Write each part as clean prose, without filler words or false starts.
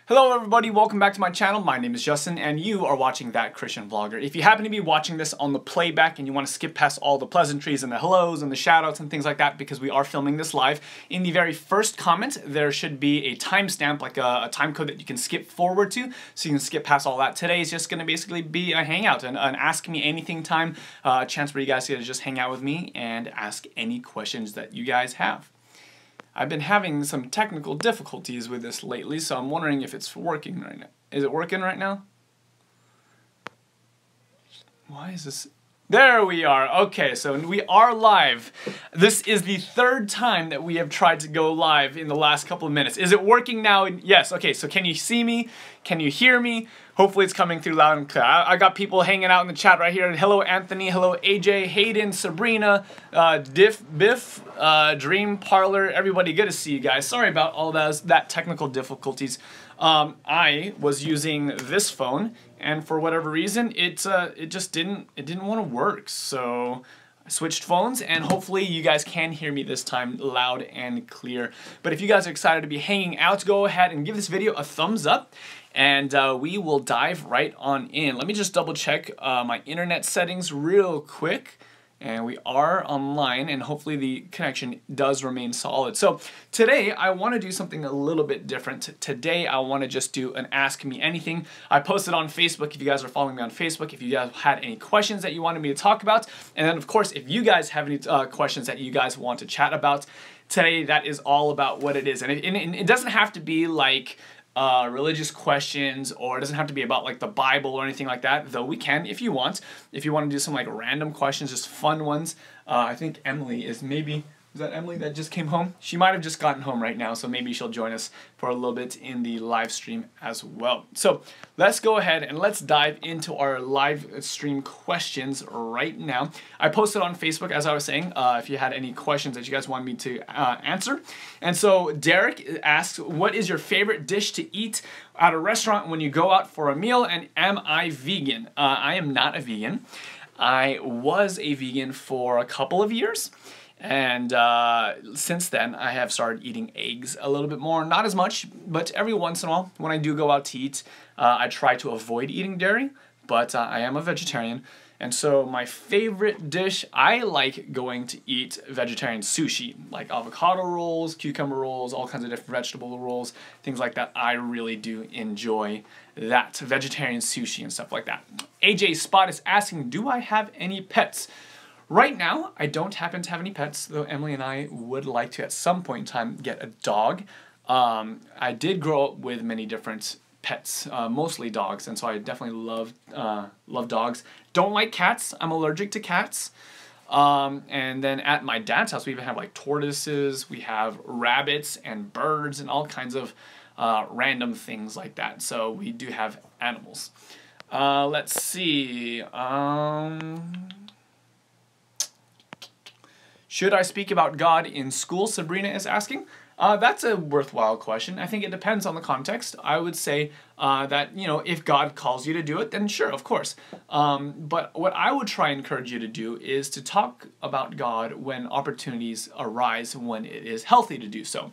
Hello everybody, welcome back to my channel. My name is Justin and you are watching That Christian Vlogger. If you happen to be watching this on the playback and you want to skip past all the pleasantries and the hellos and the shoutouts and things like that because we are filming this live, in the very first comment there should be a timestamp, like a time code that you can skip forward to, so you can skip past all that. Today is just going to basically be a hangout, an Ask Me Anything time, a chance where you guys get to just hang out with me and ask any questions that you guys have. I've been having some technical difficulties with this lately, so I'm wondering if it's working right now. Is it working right now? Why is this? There we are. Okay, so we are live. This is the third time that we have tried to go live in the last couple of minutes. Is it working now? Yes. Okay, so can you see me? Can you hear me? Hopefully it's coming through loud and clear. I got people hanging out in the chat right here. Hello Anthony, hello AJ, Hayden, Sabrina, Biff, Dream Parlor, everybody, good to see you guys. Sorry about all that technical difficulties. I was using this phone, and for whatever reason, it just didn't want to work. So I switched phones, and hopefully you guys can hear me this time loud and clear. But if you guys are excited to be hanging out, go ahead and give this video a thumbs up, and we will dive right on in. Let me just double check my internet settings real quick. And we are online, and hopefully the connection does remain solid. So today I want to do something a little bit different. Today I want to just do an Ask Me Anything. I posted on Facebook if you guys are following me on Facebook, if you guys had any questions that you wanted me to talk about. And then of course, if you guys have any questions that you guys want to chat about, today that is all about what it is. And it doesn't have to be like religious questions, or it doesn't have to be about like the Bible or anything like that, though we can if you want. If you want to do some like random questions, just fun ones. I think Emily is maybe, is that Emily that just came home? She might have just gotten home right now, so maybe she'll join us for a little bit in the live stream as well. So let's go ahead and let's dive into our live stream questions right now. I posted on Facebook, as I was saying, if you had any questions that you guys wanted me to answer. And so Derek asks, what is your favorite dish to eat at a restaurant when you go out for a meal, and am I vegan? I am not a vegan. I was a vegan for a couple of years. And since then, I have started eating eggs a little bit more. Not as much, but every once in a while, when I do go out to eat, I try to avoid eating dairy, but I am a vegetarian. And so my favorite dish, I like going to eat vegetarian sushi, like avocado rolls, cucumber rolls, all kinds of different vegetable rolls, things like that. I really do enjoy that, vegetarian sushi and stuff like that. AJ Spot is asking, do I have any pets? Right now, I don't happen to have any pets, though Emily and I would like to at some point in time get a dog. I did grow up with many different pets, mostly dogs, and so I definitely love dogs. Don't like cats. I'm allergic to cats. And then at my dad's house, we even have like tortoises, we have rabbits and birds and all kinds of random things like that. So we do have animals. Let's see. Should I speak about God in school? Sabrina is asking. That's a worthwhile question. I think it depends on the context. I would say that, you know, if God calls you to do it, then sure, of course. But what I would try and encourage you to do is to talk about God when opportunities arise, when it is healthy to do so.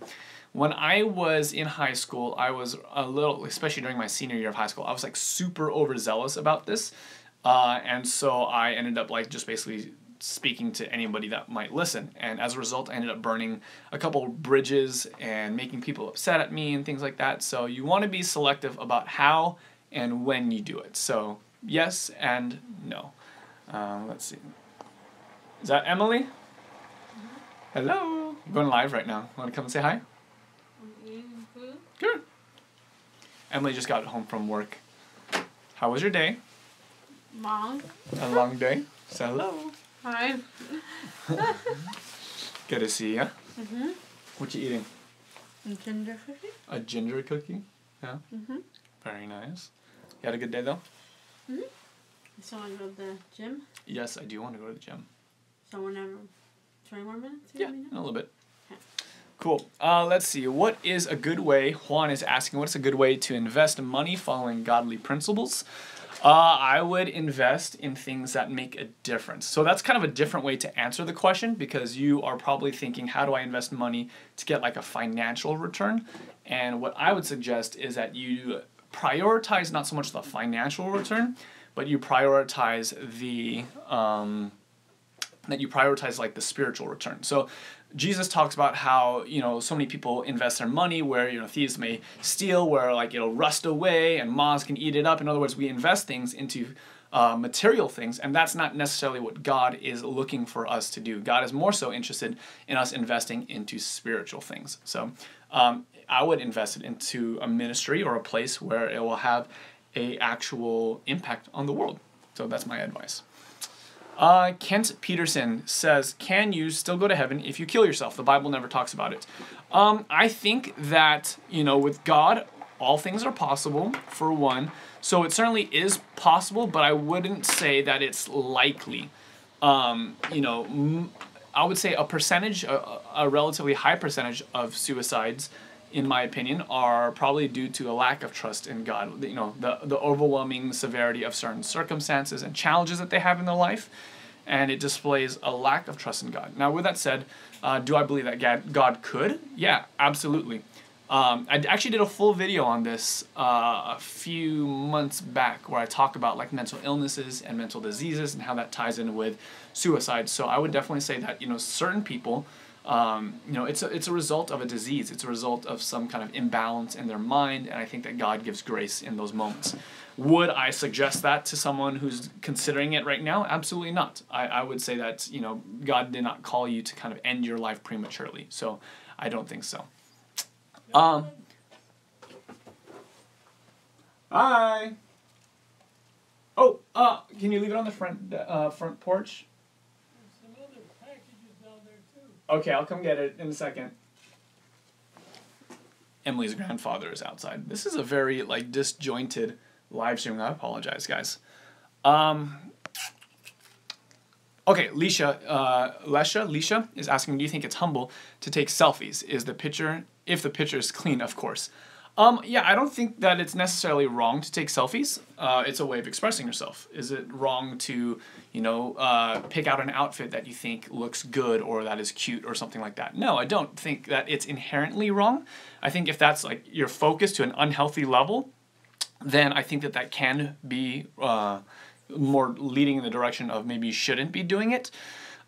When I was in high school, I was a little, especially during my senior year of high school, I was like super overzealous about this. And so I ended up like just basically speaking to anybody that might listen, and as a result I ended up burning a couple bridges and making people upset at me and things like that. So you want to be selective about how and when you do it. So yes and no. Let's see, is that Emily? Hello, I'm going live right now. Want to come and say hi? Good. Emily just got home from work. How was your day? Long. A long day. So hello. Hi. Good to see ya. Mhm. What you eating? A ginger cookie. A ginger cookie? Yeah. Mhm. Very nice. You had a good day though? Mhm. So I go to the gym. Yes, I do want to go to the gym. So whenever, 20 more minutes. Yeah, in a little bit. Okay. Cool. Let's see. What is a good way? Juan is asking, what's a good way to invest money following godly principles? I would invest in things that make a difference. So that's kind of a different way to answer the question, because you are probably thinking, how do I invest money to get like a financial return? And what I would suggest is that you prioritize not so much the financial return, but you prioritize like the spiritual return. So Jesus talks about how, so many people invest their money where, thieves may steal, where like it'll rust away and moths can eat it up. In other words, we invest things into material things, and that's not necessarily what God is looking for us to do. God is more so interested in us investing into spiritual things. So I would invest it into a ministry or a place where it will have a actual impact on the world. So that's my advice. Kent Peterson says, can you still go to heaven if you kill yourself? The Bible never talks about it. I think that, with God, all things are possible, for one. So it certainly is possible, but I wouldn't say that it's likely. I would say a relatively high percentage of suicides, in my opinion, are probably due to a lack of trust in God. The overwhelming severity of certain circumstances and challenges that they have in their life, and it displays a lack of trust in God. Now, with that said, do I believe that God could? Yeah, absolutely. I actually did a full video on this a few months back where I talk about like mental illnesses and mental diseases and how that ties in with suicide. So I would definitely say that, certain people, it's a result of a disease. It's a result of some kind of imbalance in their mind, and I think that God gives grace in those moments. Would I suggest that to someone who's considering it right now? Absolutely not. I would say that, God did not call you to kind of end your life prematurely, so I don't think so. Hi! Oh, can you leave it on the front porch? Okay, I'll come get it in a second. Emily's grandfather is outside. This is a very disjointed live stream. I apologize, guys. Okay, Leisha is asking, do you think it's humble to take selfies? If the picture is clean, of course. Yeah, I don't think that it's necessarily wrong to take selfies. It's a way of expressing yourself. Is it wrong to, pick out an outfit that you think looks good or that is cute or something like that? No, I don't think that it's inherently wrong. I think if that's your focus to an unhealthy level, then I think that can be more leading in the direction of maybe you shouldn't be doing it.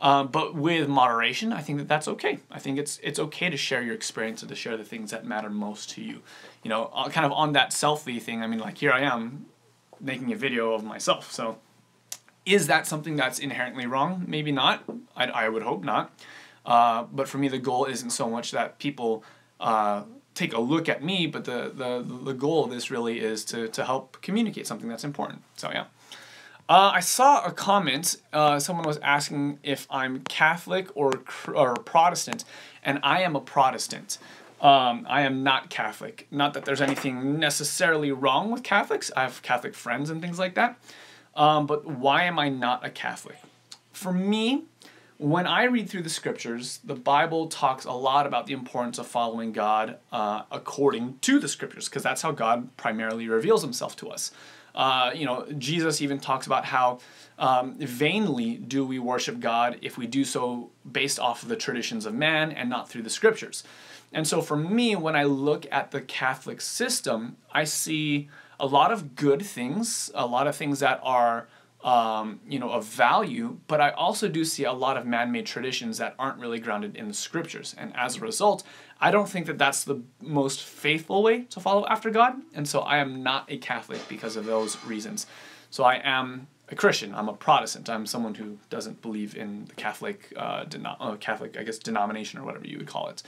But with moderation, I think that that's okay. I think it's okay to share your experience and to share the things that matter most to you. Kind of on that selfie thing, here I am making a video of myself. So is that something that's inherently wrong? Maybe not. I would hope not. But for me, the goal isn't so much that people take a look at me, but the goal of this really is to help communicate something that's important. So yeah. I saw a comment, someone was asking if I'm Catholic or Protestant, and I am a Protestant. I am not Catholic. Not that there's anything necessarily wrong with Catholics. I have Catholic friends and things like that. But why am I not a Catholic? For me, when I read through the scriptures, the Bible talks a lot about the importance of following God according to the scriptures, because that's how God primarily reveals himself to us. Jesus even talks about how vainly do we worship God if we do so based off of the traditions of man and not through the scriptures. And so for me, when I look at the Catholic system, I see a lot of good things, a lot of things that are of value, but I also do see a lot of man-made traditions that aren't really grounded in the scriptures. And as a result, I don't think that that's the most faithful way to follow after God, and so I am not a Catholic because of those reasons. So I am a Christian. I'm a Protestant. I'm someone who doesn't believe in the Catholic, denomination or whatever you would call it.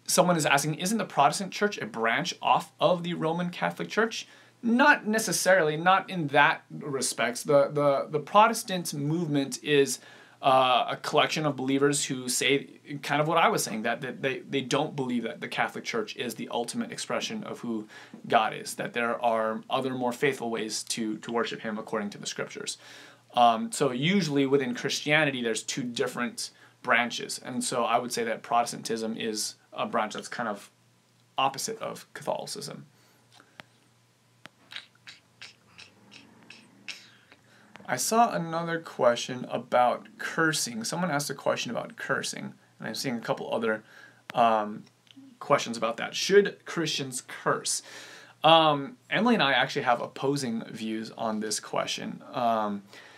Someone is asking, isn't the Protestant church a branch off of the Roman Catholic Church? Not necessarily, not in that respect. The Protestant movement is a collection of believers who say kind of what I was saying, that they don't believe that the Catholic Church is the ultimate expression of who God is, that there are other more faithful ways to worship him according to the scriptures. So usually within Christianity, there's two different branches, and so I would say that Protestantism is a branch that's kind of opposite of Catholicism. I saw another question about cursing. Someone asked a question about cursing, and I'm seeing a couple other questions about that. Should Christians curse? Emily and I actually have opposing views on this question.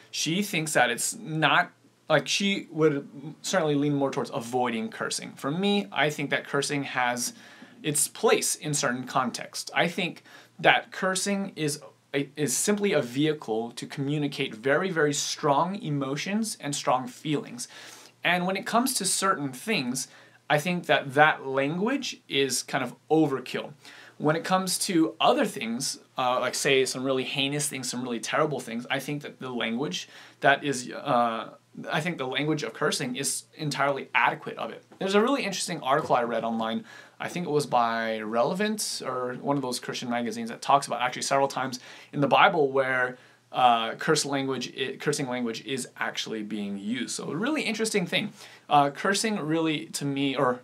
She thinks that it's not, like, she would certainly lean more towards avoiding cursing. For me, I think that cursing has its place in certain contexts. I think that cursing is simply a vehicle to communicate very, very strong emotions and strong feelings. And when it comes to certain things, I think that that language is kind of overkill. When it comes to other things, like say some really heinous things, some really terrible things, I think that the language that is, I think the language of cursing is entirely adequate of it. There's a really interesting article I read online. I think it was by Relevant or one of those Christian magazines that talks about actually several times in the Bible where cursing language is actually being used. So a really interesting thing. Cursing really, to me, or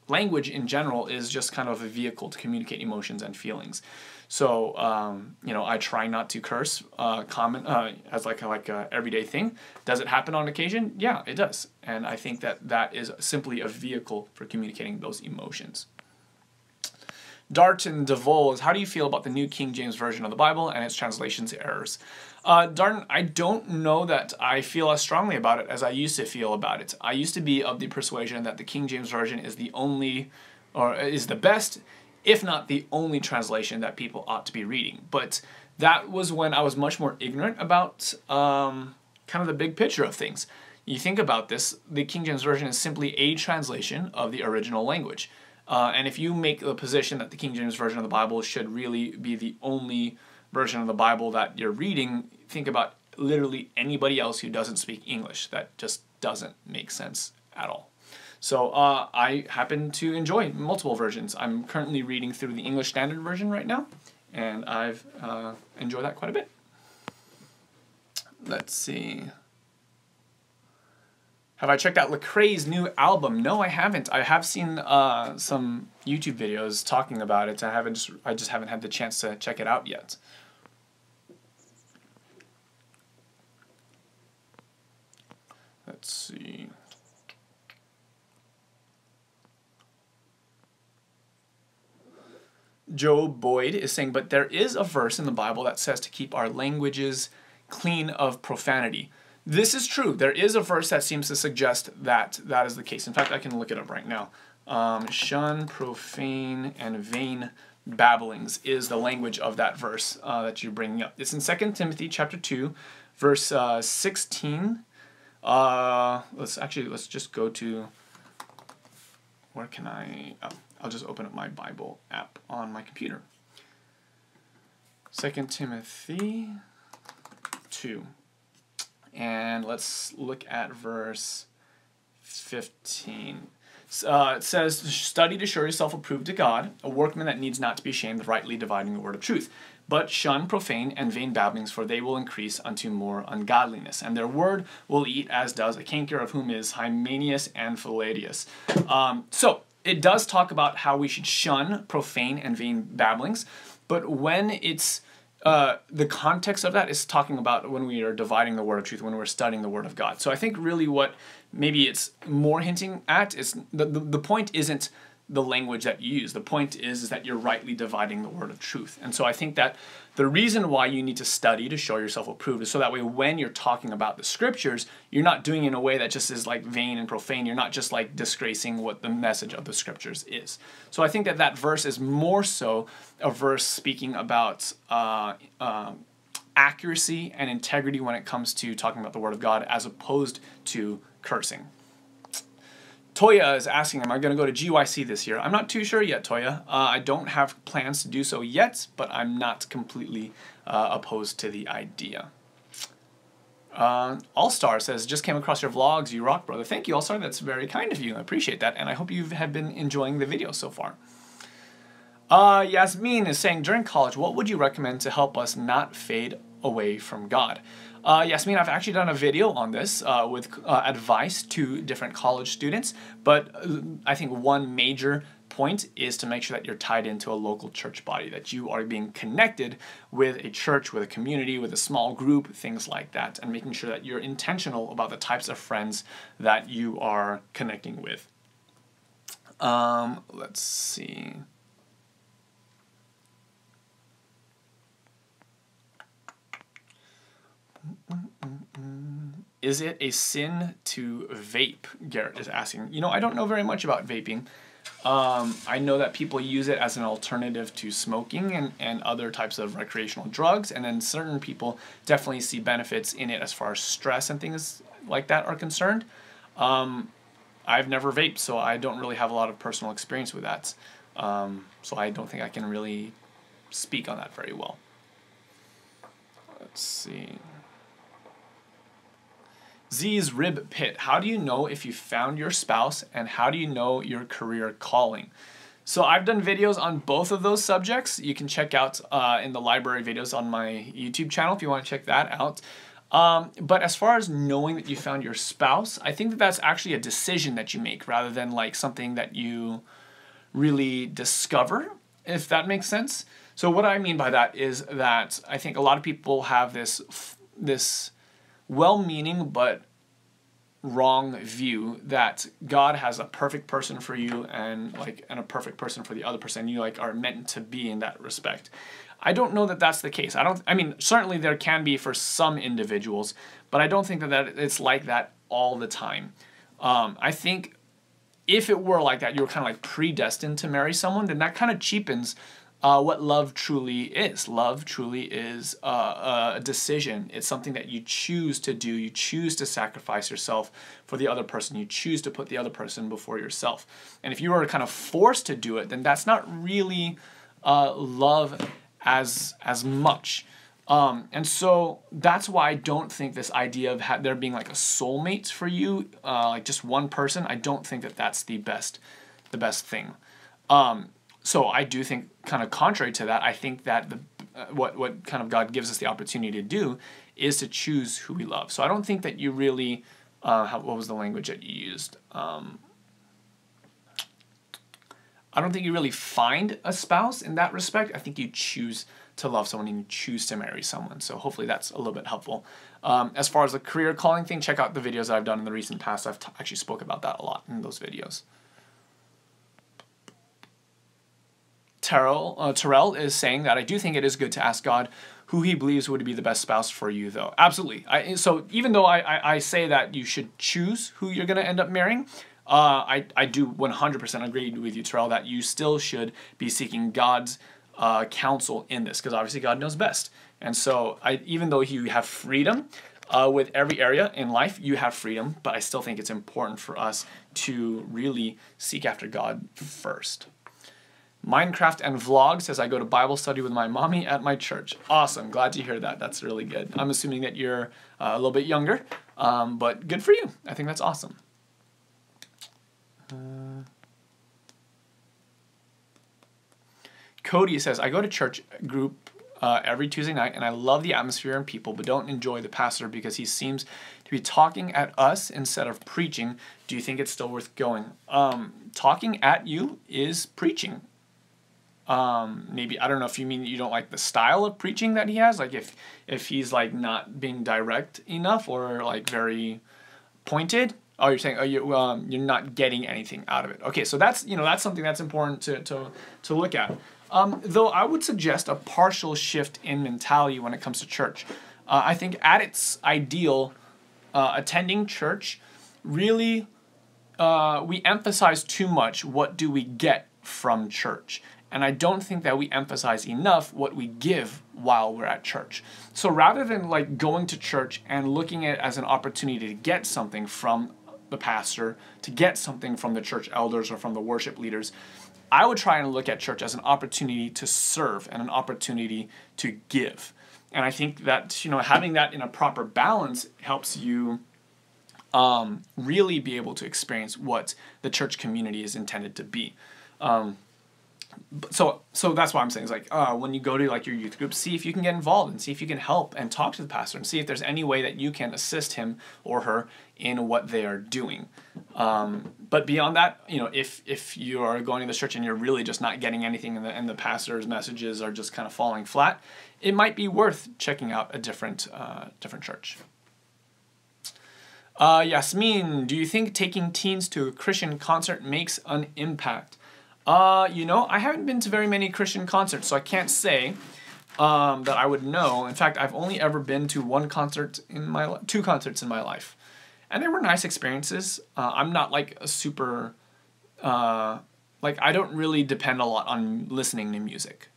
language in general, is just kind of a vehicle to communicate emotions and feelings. So, I try not to curse as like a everyday thing. Does it happen on occasion? Yeah, it does. And I think that that is simply a vehicle for communicating those emotions. Darton DeVoles, how do you feel about the New King James Version of the Bible and its translations errors? Darton, I don't know that I feel as strongly about it as I used to feel about it. I used to be of the persuasion that the King James Version is the only, or is the best, if not the only translation that people ought to be reading. But that was when I was much more ignorant about kind of the big picture of things. You think about this, the King James Version is simply a translation of the original language. And if you make the position that the King James Version of the Bible should really be the only version of the Bible that you're reading, think about literally anybody else who doesn't speak English. That just doesn't make sense at all. So I happen to enjoy multiple versions. I'm currently reading through the English Standard Version right now, and I've enjoyed that quite a bit. Let's see. Have I checked out Lecrae's new album? No, I haven't. I have seen some YouTube videos talking about it. I just haven't had the chance to check it out yet. Let's see. Joe Boyd is saying, but there is a verse in the Bible that says to keep our languages clean of profanity. This is true. There is a verse that seems to suggest that that is the case. In fact, I can look it up right now. Shun profane and vain babblings is the language of that verse that you're bringing up. It's in 2 Timothy chapter 2, verse 16. Let's just go to, where can I, I'll just open up my Bible app on my computer. 2 Timothy 2. And let's look at verse 15. It says, study to show yourself approved to God, a workman that needs not to be ashamed, rightly dividing the word of truth. But shun profane and vain babblings, for they will increase unto more ungodliness. And their word will eat, as does a canker, of whom is Hymenaeus and Philadius. So it does talk about how we should shun profane and vain babblings, but when it's the context of that is talking about when we are dividing the word of truth, when we're studying the word of God. So I think really what maybe it's more hinting at is the point isn't the language that you use. The point is that you're rightly dividing the word of truth. And so I think that the reason why you need to study to show yourself approved is so that way when you're talking about the scriptures, you're not doing it in a way that just is like vain and profane. You're not just like disgracing what the message of the scriptures is. So I think that that verse is more so a verse speaking about accuracy and integrity when it comes to talking about the word of God as opposed to cursing. Toya is asking, am I going to go to GYC this year? I'm not too sure yet, Toya. I don't have plans to do so yet, but I'm not completely opposed to the idea. All-Star says, just came across your vlogs. You rock, brother. Thank you, All-Star. That's very kind of you. I appreciate that, and I hope you have been enjoying the video so far. Yasmin is saying, during college, what would you recommend to help us not fade away from God? Yasmin, I've actually done a video on this with advice to different college students, but I think one major point is to make sure that you're tied into a local church body, that you are being connected with a church, with a community, with a small group, things like that, and making sure that you're intentional about the types of friends that you are connecting with. Let's see. Is it a sin to vape? Garrett is asking. You know, I don't know very much about vaping. I know that people use it as an alternative to smoking and other types of recreational drugs, and then certain people definitely see benefits in it as far as stress and things like that are concerned. I've never vaped, so I don't really have a lot of personal experience with that. So I don't think I can really speak on that very well. Let's see. Z's Rib Pit. How do you know if you found your spouse, and how do you know your career calling? So I've done videos on both of those subjects. You can check out in the library videos on my YouTube channel if you want to check that out. But as far as knowing that you found your spouse, I think that that's actually a decision that you make rather than like something that you really discover, if that makes sense. So what I mean by that is that I think a lot of people have this well-meaning but wrong view that God has a perfect person for you and a perfect person for the other person. You are meant to be in that respect. I don't know that that's the case. I mean, certainly there can be for some individuals, but I don't think that it's like that all the time. I think if it were like that, you were kind of like predestined to marry someone, then that kind of cheapens what love truly is. Love truly is a decision. It's something that you choose to do. You choose to sacrifice yourself for the other person. You choose to put the other person before yourself. And if you were kind of forced to do it, then that's not really love as much. And so that's why I don't think this idea of there being like a soulmate for you, like just one person, I don't think that that's the best thing. So I do think, kind of contrary to that, I think that what kind of God gives us the opportunity to do is to choose who we love. So I don't think that you really, what was the language that you used? I don't think you really find a spouse in that respect. I think you choose to love someone and you choose to marry someone. So hopefully that's a little bit helpful. As far as the career calling thing, check out the videos that I've done in the recent past. I've actually spoke about that a lot in those videos. Terrell is saying that I do think it is good to ask God who he believes would be the best spouse for you, though. Absolutely. So even though I say that you should choose who you're going to end up marrying, I do 100% agree with you, Terrell, that you still should be seeking God's counsel in this, because obviously God knows best. And so even though you have freedom with every area in life, you have freedom, but I still think it's important for us to really seek after God first. Minecraft and Vlog says, I go to Bible study with my mommy at my church. Awesome. Glad to hear that. That's really good. I'm assuming that you're a little bit younger, but good for you. I think that's awesome. Cody says, I go to church group every Tuesday night, and I love the atmosphere and people, but don't enjoy the pastor because he seems to be talking at us instead of preaching. Do you think it's still worth going? Talking at you is preaching. Maybe, I don't know if you mean you don't like the style of preaching that he has, like if he's like not being direct enough or like very pointed. Oh, you're saying you're not getting anything out of it. Okay, so that's something that's important to look at. Though I would suggest a partial shift in mentality when it comes to church. I think at its ideal, attending church really we emphasize too much what do we get from church. And I don't think that we emphasize enough what we give while we're at church. So rather than like going to church and looking at it as an opportunity to get something from the pastor, to get something from the church elders or from the worship leaders, I would try and look at church as an opportunity to serve and an opportunity to give. And I think that, having that in a proper balance helps you really be able to experience what the church community is intended to be. so that's what I'm saying is like when you go to like your youth group, see if you can get involved and see if you can help and talk to the pastor and see if there's any way that you can assist him or her in what they are doing. But beyond that, you know, if you are going to the church and you're really just not getting anything and the pastor's messages are just kind of falling flat, it might be worth checking out a different church. Yasmin, do you think taking teens to a Christian concert makes an impact? You know, I haven't been to very many Christian concerts, so I can't say that I would know. In fact, I've only ever been to two concerts in my life, and they were nice experiences. I'm not like a super, like I don't really depend a lot on listening to music.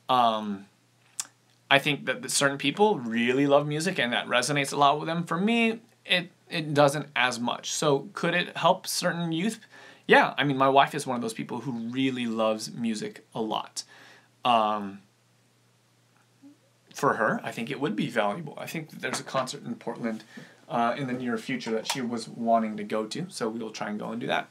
I think that certain people really love music and that resonates a lot with them. For me, it doesn't as much. So could it help certain youth? Yeah, I mean, my wife is one of those people who really loves music a lot. For her, I think it would be valuable. I think that there's a concert in Portland in the near future that she was wanting to go to, so we will try and go and do that.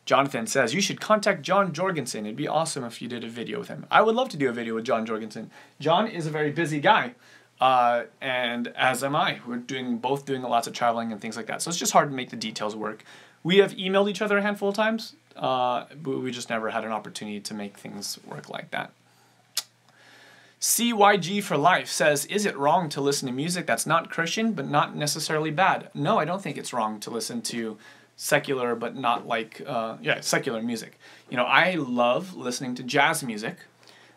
Jonathan says, you should contact John Jorgensen. It'd be awesome if you did a video with him. I would love to do a video with John Jorgensen. John is a very busy guy. And as am I. We're both doing lots of traveling and things like that. So it's just hard to make the details work. We have emailed each other a handful of times, but we just never had an opportunity to make things work like that. CYG for Life says, is it wrong to listen to music that's not Christian but not necessarily bad? No, I don't think it's wrong to listen to secular but not like, secular music. You know, I love listening to jazz music.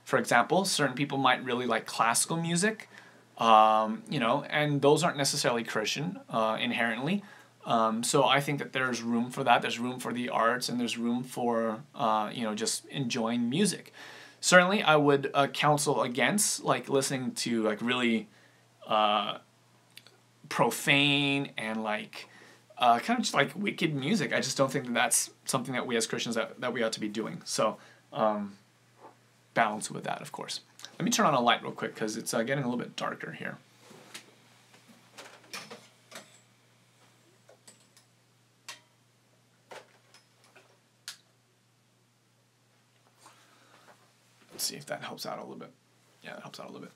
For example, certain people might really like classical music. You know, and those aren't necessarily Christian inherently. So I think that there's room for that. There's room for the arts and there's room for, you know, just enjoying music. Certainly, I would counsel against like listening to like really profane and like kind of just like wicked music. I just don't think that that's something that we as Christians that we ought to be doing. So balance with that, of course. Let me turn on a light real quick because it's getting a little bit darker here. Let's see if that helps out a little bit. Yeah, that helps out a little bit.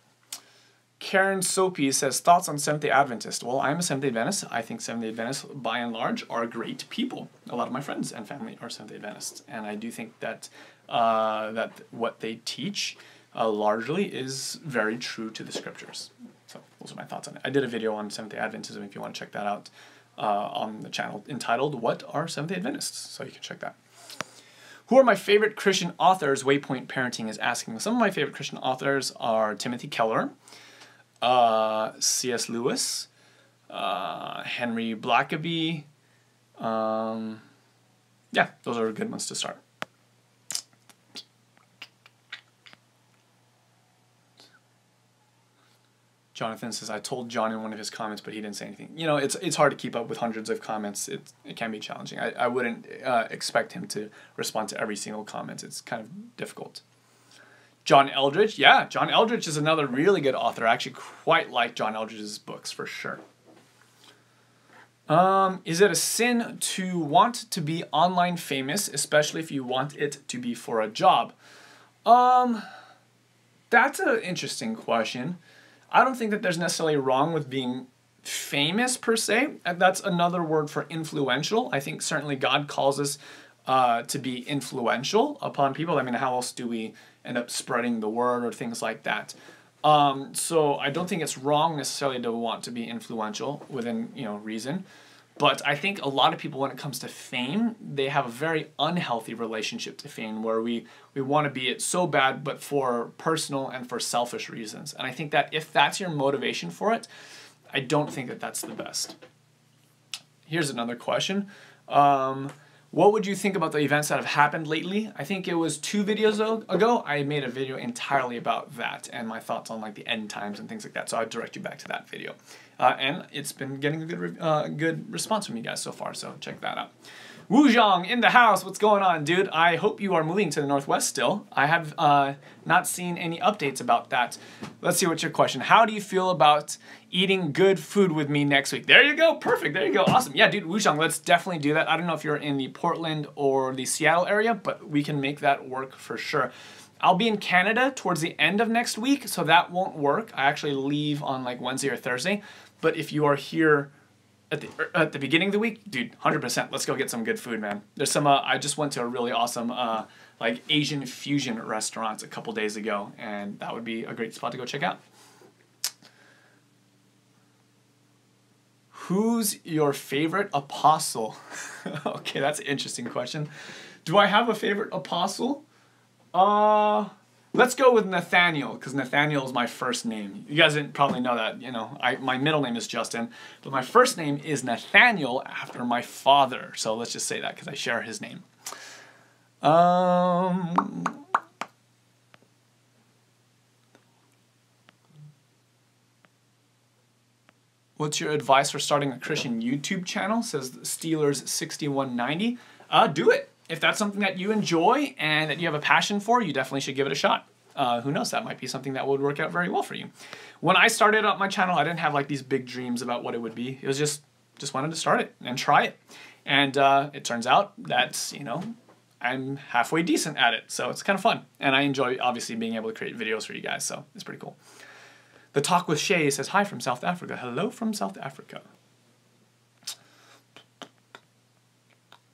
Karen Soapy says, thoughts on Seventh-day Adventist? Well, I'm a Seventh-day Adventist. I think Seventh-day Adventists, by and large, are great people. A lot of my friends and family are Seventh-day Adventists. And I do think that that what they teach largely is very true to the scriptures. So those are my thoughts on it. I did a video on Seventh-day Adventism if you want to check that out on the channel entitled, What Are Seventh-day Adventists? So you can check that. Who are my favorite Christian authors? Waypoint Parenting is asking. Some of my favorite Christian authors are Timothy Keller, C.S. Lewis, Henry Blackaby. Yeah, those are good ones to start. Jonathan says, I told John in one of his comments, but he didn't say anything. You know, it's hard to keep up with hundreds of comments. It can be challenging. I wouldn't expect him to respond to every single comment. It's kind of difficult. John Eldredge. Yeah, John Eldredge is another really good author. I actually quite like John Eldredge's books for sure. Is it a sin to want to be online famous, especially if you want it to be for a job? That's an interesting question. I don't think that there's necessarily wrong with being famous per se. That's another word for influential. I think certainly God calls us to be influential upon people. I mean, how else do we end up spreading the word or things like that? So I don't think it's wrong necessarily to want to be influential within, you know, reason. But I think a lot of people, when it comes to fame, they have a very unhealthy relationship to fame where we want to be it so bad, but for personal and for selfish reasons. And I think that if that's your motivation for it, I don't think that that's the best. Here's another question. What would you think about the events that have happened lately? I think it was 2 videos ago, I made a video entirely about that and my thoughts on like the end times and things like that. So I'd direct you back to that video. And it's been getting a good response from you guys so far, so check that out. Wuzhong in the house, what's going on, dude? I hope you are moving to the Northwest still. I have not seen any updates about that. Let's see what's your question. How do you feel about eating good food with me next week? There you go, perfect, there you go, awesome. Yeah, dude, Wuzhong, let's definitely do that. I don't know if you're in the Portland or the Seattle area, but we can make that work for sure. I'll be in Canada towards the end of next week, so that won't work. I actually leave on like Wednesday or Thursday, but if you are here at the beginning of the week, dude, 100%. Let's go get some good food, man. There's some. I just went to a really awesome like Asian fusion restaurant a couple days ago, and that would be a great spot to go check out. Who's your favorite apostle? Okay, that's an interesting question. Do I have a favorite apostle? Let's go with Nathaniel, because Nathaniel is my first name. You guys didn't probably know that, you know. My middle name is Justin, but my first name is Nathaniel after my father. So let's just say that because I share his name. What's your advice for starting a Christian YouTube channel? Says Steelers6190. Do it. If that's something that you enjoy and that you have a passion for, you definitely should give it a shot. Who knows, that might be something that would work out very well for you. When I started up my channel, I didn't have like these big dreams about what it would be. It was just wanted to start it and try it. And it turns out that, you know, I'm halfway decent at it. So it's kind of fun. And I enjoy, obviously, being able to create videos for you guys. So it's pretty cool. The Talk with Shay says, hi from South Africa. Hello from South Africa.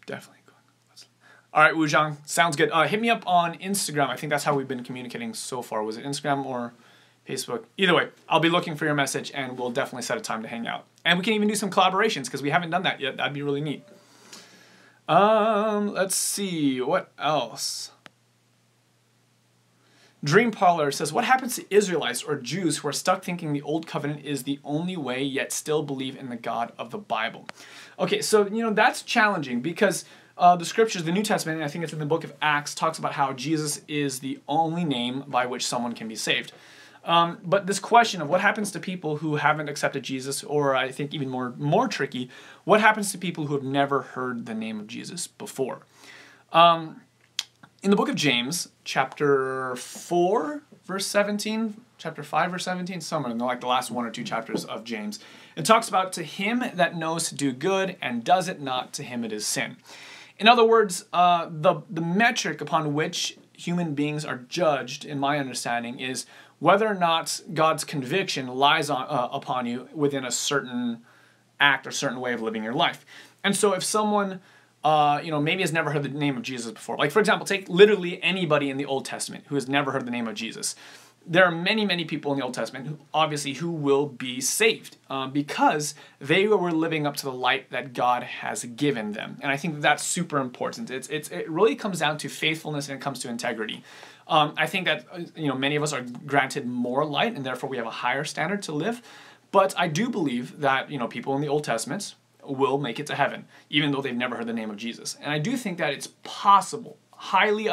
Definitely. All right, Wuzhong, sounds good. Hit me up on Instagram. I think that's how we've been communicating so far. Was it Instagram or Facebook? Either way, I'll be looking for your message, and we'll definitely set a time to hang out. And we can even do some collaborations, because we haven't done that yet. That'd be really neat. Let's see. What else? Dream Parlor says, what happens to Israelites or Jews who are stuck thinking the Old Covenant is the only way, yet still believe in the God of the Bible? Okay, so, you know, that's challenging, because the scriptures, the New Testament, and I think it's in the book of Acts, talks about how Jesus is the only name by which someone can be saved. But this question of what happens to people who haven't accepted Jesus, or I think even more tricky, what happens to people who have never heard the name of Jesus before? In the book of James, chapter 4, verse 17, chapter 5, verse 17, somewhere in like the last one or two chapters of James, it talks about, to him that knows to do good and does it not, to him it is sin. In other words, the metric upon which human beings are judged, in my understanding, is whether or not God's conviction lies upon you within a certain act or certain way of living your life. And so if someone, you know, maybe has never heard the name of Jesus before, like for example, take literally anybody in the Old Testament who has never heard the name of Jesus. There are many, many people in the Old Testament, who will be saved because they were living up to the light that God has given them. And I think that's super important. It really comes down to faithfulness, and it comes to integrity. I think that, you know, many of us are granted more light, and therefore we have a higher standard to live. But I do believe that, you know, people in the Old Testament will make it to heaven, even though they've never heard the name of Jesus. And I do think that it's possible. Highly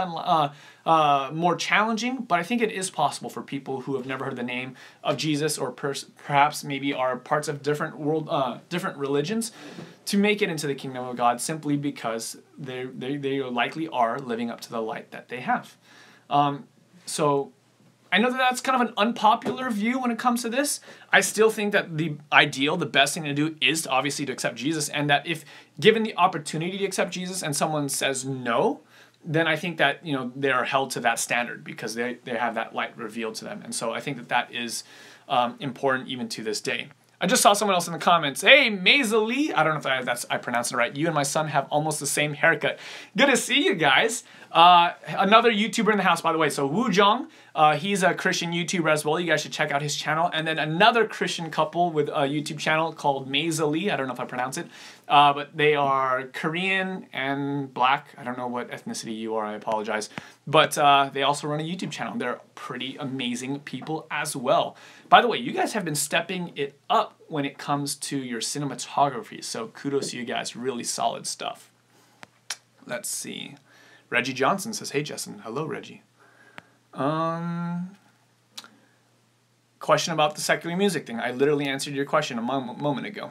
more challenging, but I think it is possible for people who have never heard the name of Jesus, or perhaps maybe are parts of different religions, to make it into the kingdom of God, simply because they likely are living up to the light that they have. So I know that that's kind of an unpopular view when it comes to this. I still think that the best thing to do is obviously to accept Jesus, and that if given the opportunity to accept Jesus and someone says no, then I think that, you know, they are held to that standard because they have that light revealed to them. And so I think that that is important even to this day. I just saw someone else in the comments. Hey, Maisali. I don't know if I pronounced it right. You and my son have almost the same haircut. Good to see you guys. Another YouTuber in the house, by the way. So Wuzhong, he's a Christian YouTuber as well. You guys should check out his channel. And then another Christian couple with a YouTube channel called Maisali. I don't know if I pronounce it. But they are Korean and black. I don't know what ethnicity you are. I apologize. But they also run a YouTube channel. They're pretty amazing people as well. By the way, you guys have been stepping it up when it comes to your cinematography. So kudos to you guys. Really solid stuff. Let's see. Reggie Johnson says, hey, Justin. Hello, Reggie. question about the secular music thing. I literally answered your question a moment ago.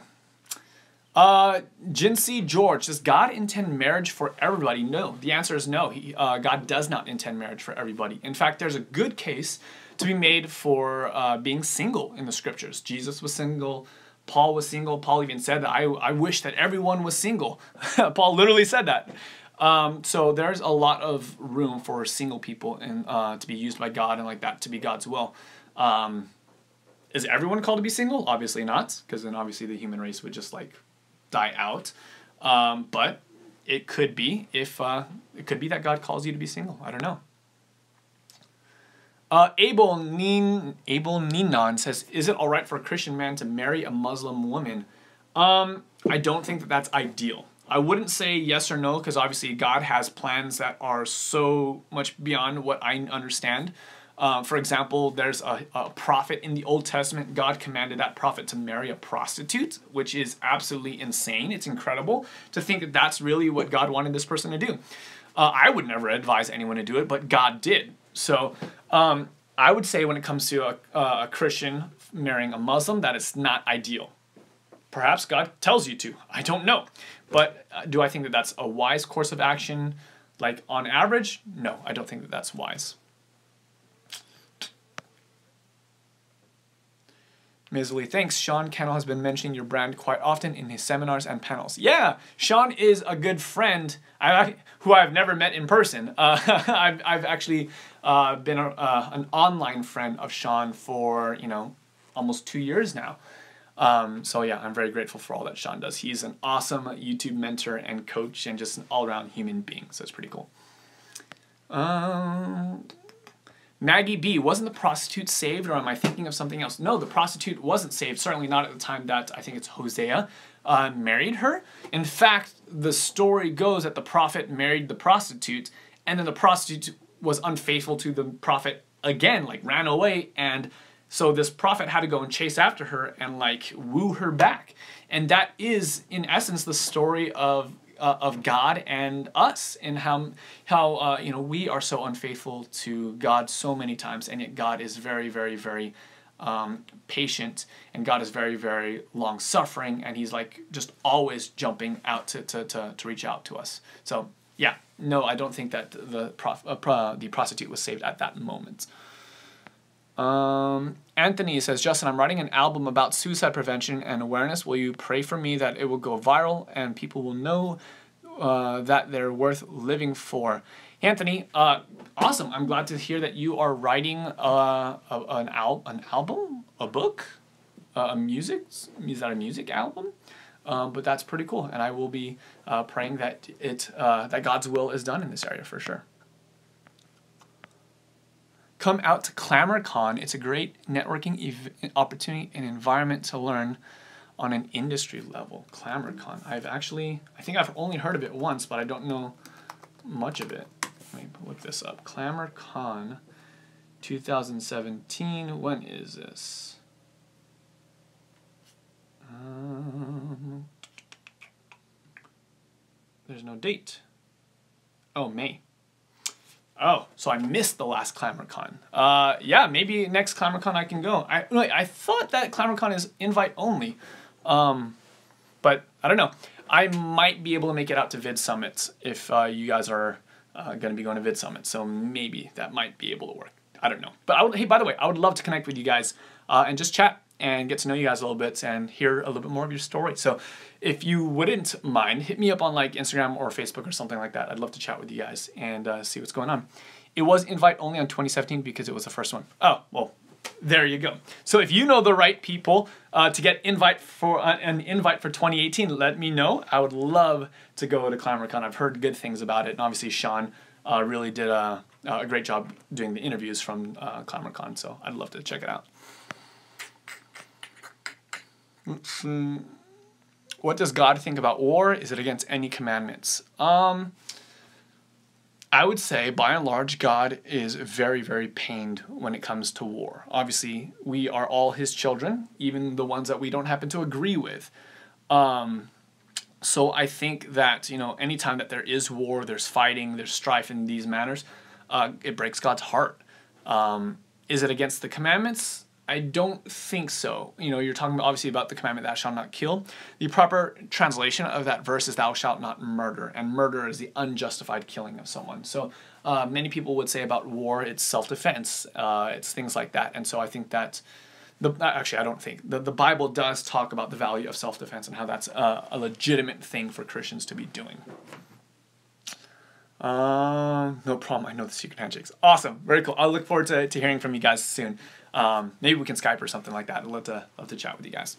Jinsey George, does God intend marriage for everybody? No. The answer is no. God does not intend marriage for everybody. In fact, there's a good case to be made for being single in the scriptures. Jesus was single. Paul was single. Paul even said that I wish that everyone was single. Paul literally said that. So there's a lot of room for single people and to be used by God and like that to be God's will. Is everyone called to be single? Obviously not, because then obviously the human race would just like die out. But it could be it could be that God calls you to be single. I don't know. Abel Ninan says, is it all right for a Christian man to marry a Muslim woman? I don't think that that's ideal. I wouldn't say yes or no, because obviously God has plans that are so much beyond what I understand. For example, there's a prophet in the Old Testament. God commanded that prophet to marry a prostitute, which is absolutely insane. It's incredible to think that that's really what God wanted this person to do. I would never advise anyone to do it, but God did. So I would say when it comes to a Christian marrying a Muslim, that it's not ideal. Perhaps God tells you to. I don't know. But do I think that that's a wise course of action? Like on average? No, I don't think that that's wise. Ms. Lee, thanks. Sean Cannell has been mentioning your brand quite often in his seminars and panels. Yeah, Sean is a good friend who I've never met in person. I've actually been an online friend of Sean for, almost 2 years now. So yeah, I'm very grateful for all that Sean does. He's an awesome YouTube mentor and coach and just an all-around human being. So it's pretty cool. Maggie B, wasn't the prostitute saved, or am I thinking of something else? No, the prostitute wasn't saved, certainly not at the time that, I think it's Hosea, married her. In fact, the story goes that the prophet married the prostitute, and then the prostitute was unfaithful to the prophet again, like ran away, and so this prophet had to go and chase after her and like woo her back. And that is, in essence, the story of God and us, and how we are so unfaithful to God so many times, and yet God is very, very, very patient, and God is very, very long-suffering, and he's like just always jumping out to reach out to us. So yeah, no, I don't think that the prostitute was saved at that moment. Anthony says, Justin, I'm writing an album about suicide prevention and awareness. Will you pray for me that it will go viral and people will know that they're worth living for? Anthony, awesome. I'm glad to hear that you are writing an album, a book, is that a music album? But that's pretty cool, and I will be praying that that God's will is done in this area for sure. Come out to ClamorCon. It's a great networking opportunity and environment to learn on an industry level. ClamorCon. I think I've only heard of it once, but I don't know much of it. Let me look this up. ClamorCon 2017. When is this? There's no date. Oh, May. Oh, so I missed the last ClamorCon. Yeah, maybe next ClamorCon I can go. I thought that ClamorCon is invite only, but I don't know. I might be able to make it out to Vid Summit if you guys are going to be going to Vid Summit. So maybe that might be able to work. I don't know. But hey, by the way, I would love to connect with you guys and just chat and get to know you guys a little bit and hear a little bit more of your story. So if you wouldn't mind, hit me up on like Instagram or Facebook or something like that. I'd love to chat with you guys and see what's going on. It was invite only on 2017 because it was the first one. Oh, well, there you go. So if you know the right people to get an invite for 2018, let me know. I would love to go to ClamorCon. I've heard good things about it. And obviously Sean really did a great job doing the interviews from ClamorCon. So I'd love to check it out. Let's see. What does God think about war? Is it against any commandments? I would say, by and large, God is very, very pained when it comes to war. Obviously, we are all his children, even the ones that we don't happen to agree with. So I think that, anytime that there is war, there's fighting, there's strife in these manners, it breaks God's heart. Is it against the commandments? I don't think so. You know, you're talking obviously about the commandment, thou shalt not kill. The proper translation of that verse is thou shalt not murder. And murder is the unjustified killing of someone. So many people would say about war, it's self-defense. It's things like that. And so I think that, actually I don't think, the Bible does talk about the value of self-defense and how that's a legitimate thing for Christians to be doing. No problem. I know the secret handshakes. Awesome. Very cool. I'll look forward to hearing from you guys soon. Maybe we can Skype or something like that. I'd love to chat with you guys.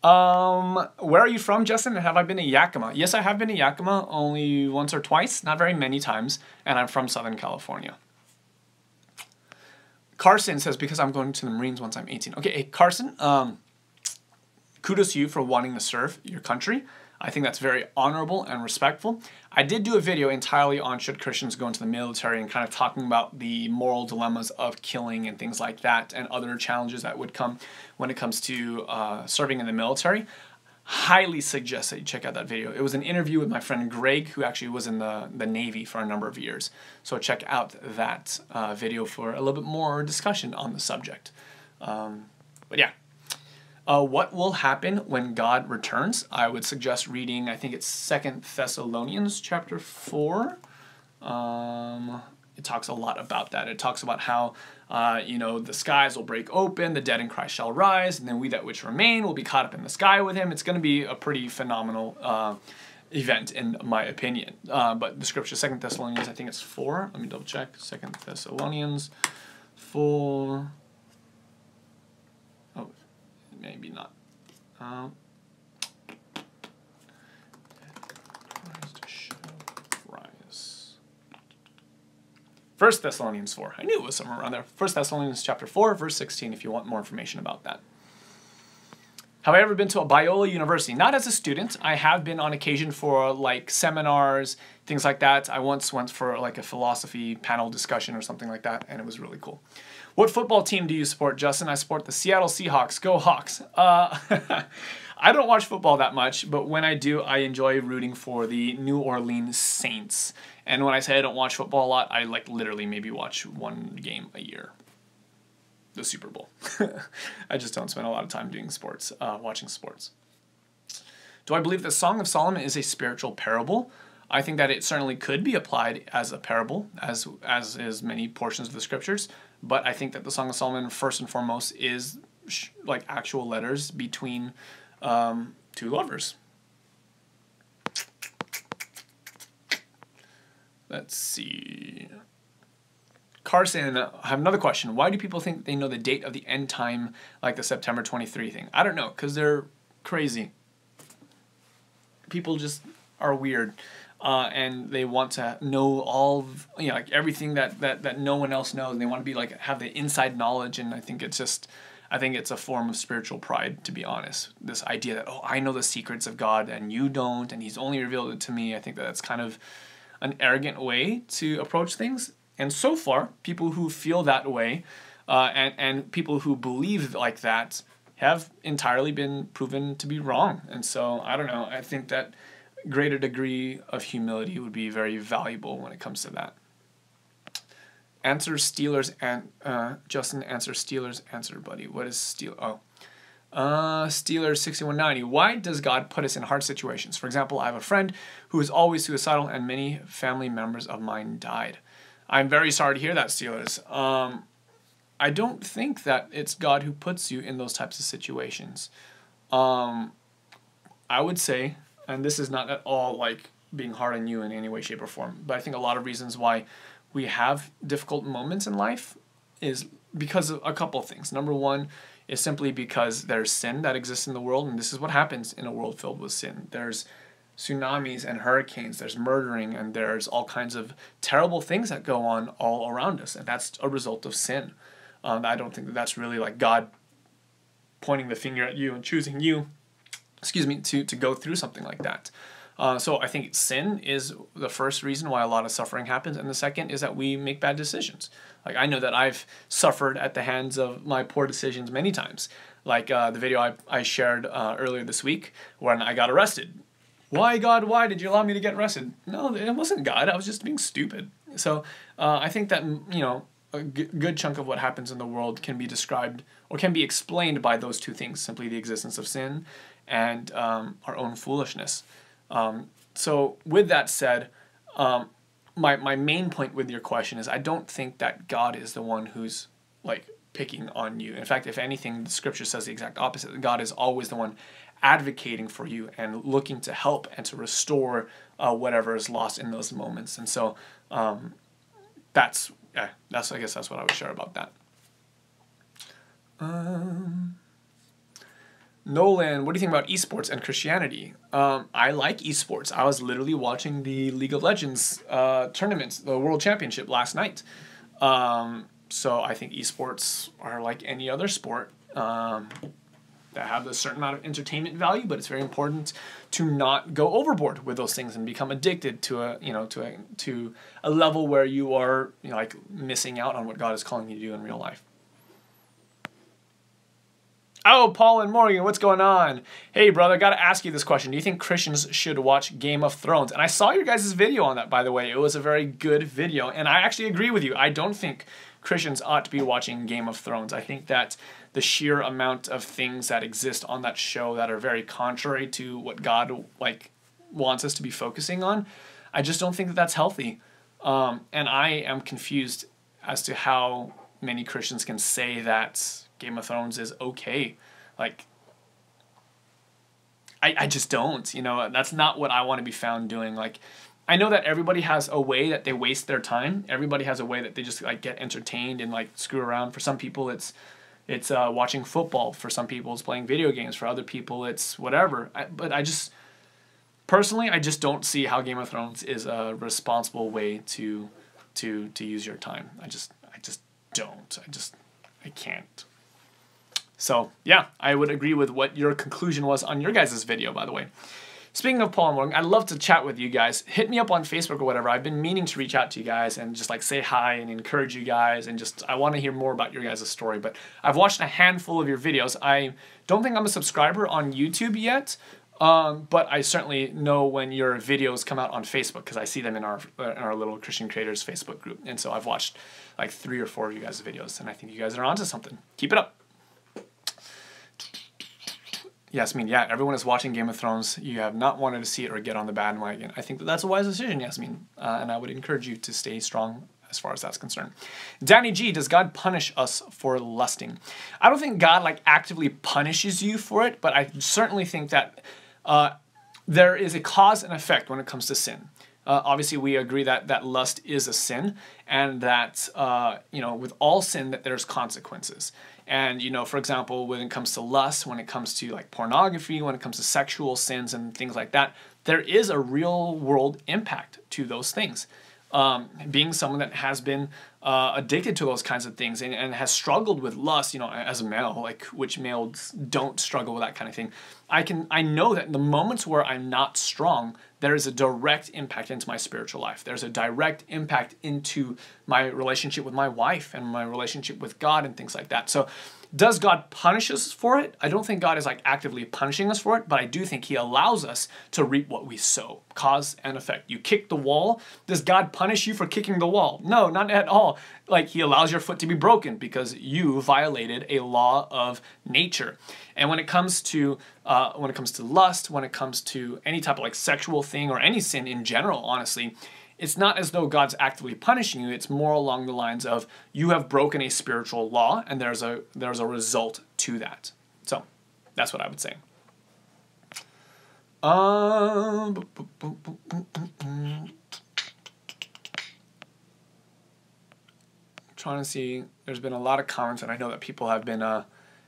Where are you from, Justin? Have I been to Yakima? Yes, I have been to Yakima only once or twice, not very many times, and I'm from Southern California. Carson says, because I'm going to the Marines once I'm 18. Okay, hey, Carson, kudos to you for wanting to serve your country. I think that's very honorable and respectful. I did do a video entirely on should Christians go into the military and kind of talking about the moral dilemmas of killing and things like that and other challenges that would come when it comes to serving in the military. Highly suggest that you check out that video. It was an interview with my friend Greg, who actually was in the Navy for a number of years. So check out that video for a little bit more discussion on the subject. But yeah. What will happen when God returns? I would suggest reading, I think it's 2 Thessalonians chapter 4. It talks a lot about that. It talks about how, the skies will break open, the dead in Christ shall rise, and then we that which remain will be caught up in the sky with him. It's going to be a pretty phenomenal event, in my opinion. But the scripture, 2 Thessalonians, I think it's 4. Let me double check. 2 Thessalonians 4. Maybe not. Rise. 1 Thessalonians 4. I knew it was somewhere around there. 1 Thessalonians chapter 4, verse 16, if you want more information about that. Have I ever been to a Biola University? Not as a student. I have been on occasion for like seminars, things like that. I once went for like a philosophy panel discussion or something like that, and it was really cool. What football team do you support, Justin? I support the Seattle Seahawks. Go Hawks. I don't watch football that much, but when I do, I enjoy rooting for the New Orleans Saints. And when I say I don't watch football a lot, I like literally maybe watch one game a year. The Super Bowl. I just don't spend a lot of time doing sports, watching sports. Do I believe the Song of Solomon is a spiritual parable? I think that it certainly could be applied as a parable, as is many portions of the scriptures. But I think that the Song of Solomon, first and foremost, is like actual letters between two lovers. Let's see. Carson, I have another question. Why do people think they know the date of the end time, like the September 23 thing? I don't know, because they're crazy. People just are weird. And they want to know all, like everything that no one else knows. And they want to be like, have the inside knowledge. And I think it's a form of spiritual pride, to be honest. This idea that, I know the secrets of God and you don't, and he's only revealed it to me. I think that's kind of an arrogant way to approach things. And so far, people who feel that way, and people who believe like that have entirely been proven to be wrong. And so, I don't know, I think that greater degree of humility would be very valuable when it comes to that. Answer Steelers and Justin answer Steelers answer buddy. What is Steelers 6190. Why does God put us in hard situations? For example, I have a friend who is always suicidal and many family members of mine died. I'm very sorry to hear that, Steelers. I don't think that it's God who puts you in those types of situations. I would say, and this is not at all like being hard on you in any way, shape, or form, but I think a lot of reasons why we have difficult moments in life is because of a couple of things. Number one is simply because there's sin that exists in the world, and this is what happens in a world filled with sin. There's tsunamis and hurricanes, there's murdering, and there's all kinds of terrible things that go on all around us, and that's a result of sin. I don't think that that's really like God pointing the finger at you and choosing you, to go through something like that. So I think sin is the first reason why a lot of suffering happens, and the second is that we make bad decisions. Like I know that I've suffered at the hands of my poor decisions many times. Like the video I shared earlier this week when I got arrested. Why, God, why did you allow me to get arrested? No, it wasn't God. I was just being stupid. So I think that, a good chunk of what happens in the world can be described or can be explained by those two things, simply the existence of sin and our own foolishness. So with that said, my main point with your question is I don't think that God is the one who's like picking on you. In fact, if anything, the scripture says the exact opposite. God is always the one advocating for you and looking to help and to restore whatever is lost in those moments. And so I guess that's what I would share about that. Nolan, what do you think about esports and Christianity? I like esports. I was literally watching the League of Legends tournament, the World Championship last night. So I think esports are like any other sport that have a certain amount of entertainment value, but it's very important to not go overboard with those things and become addicted to a level where you are like missing out on what God is calling you to do in real life. Oh, Paul and Morgan, what's going on? Hey, brother, got to ask you this question. Do you think Christians should watch Game of Thrones? And I saw your guys' video on that, by the way. It was a very good video, and I actually agree with you. I don't think Christians ought to be watching Game of Thrones. I think that the sheer amount of things that exist on that show that are very contrary to what God wants us to be focusing on, I just don't think that that's healthy. And I am confused as to how many Christians can say that Game of Thrones is okay. Like, I just don't, that's not what I want to be found doing. Like, I know that everybody has a way that they waste their time. Everybody has a way that they just get entertained and screw around. For some people, it's watching football. For some people, it's playing video games. For other people, it's whatever. But personally, I just don't see how Game of Thrones is a responsible way to use your time. I just don't. I can't. So, yeah, I would agree with what your conclusion was on your guys' video, by the way. Speaking of Paul and Morgan, I'd love to chat with you guys. Hit me up on Facebook or whatever. I've been meaning to reach out to you guys and just say hi and encourage you guys, and I want to hear more about your guys' story. But I've watched a handful of your videos. I don't think I'm a subscriber on YouTube yet, but I certainly know when your videos come out on Facebook because I see them in our little Christian Creators Facebook group. And so I've watched 3 or 4 of you guys' videos, and I think you guys are onto something. Keep it up. Yasmin, yeah, everyone is watching Game of Thrones. You have not wanted to see it or get on the bandwagon. I think that's a wise decision, Yasmin, and I would encourage you to stay strong as far as that's concerned. Danny G, does God punish us for lusting? I don't think God actively punishes you for it, but I certainly think that there is a cause and effect when it comes to sin. Obviously, we agree that lust is a sin, and that with all sin that there's consequences. And for example, when it comes to lust, when it comes to pornography, when it comes to sexual sins and things like that, there is a real world impact to those things. Being someone that has been addicted to those kinds of things and has struggled with lust, as a male, which males don't struggle with that kind of thing. I know that in the moments where I'm not strong, there is a direct impact into my spiritual life. There's a direct impact into my relationship with my wife and my relationship with God and things like that. So does God punish us for it? I don't think God is actively punishing us for it, but I do think he allows us to reap what we sow. Cause and effect. You kick the wall. Does God punish you for kicking the wall? No, not at all. He allows your foot to be broken because you violated a law of nature. And when it comes to lust, when it comes to any type of sexual thing or any sin in general, honestly, it's not as though God's actively punishing you. It's more along the lines of you have broken a spiritual law, and there's a result to that. So that's what I would say. Trying to see. There's been a lot of comments, and I know that people have been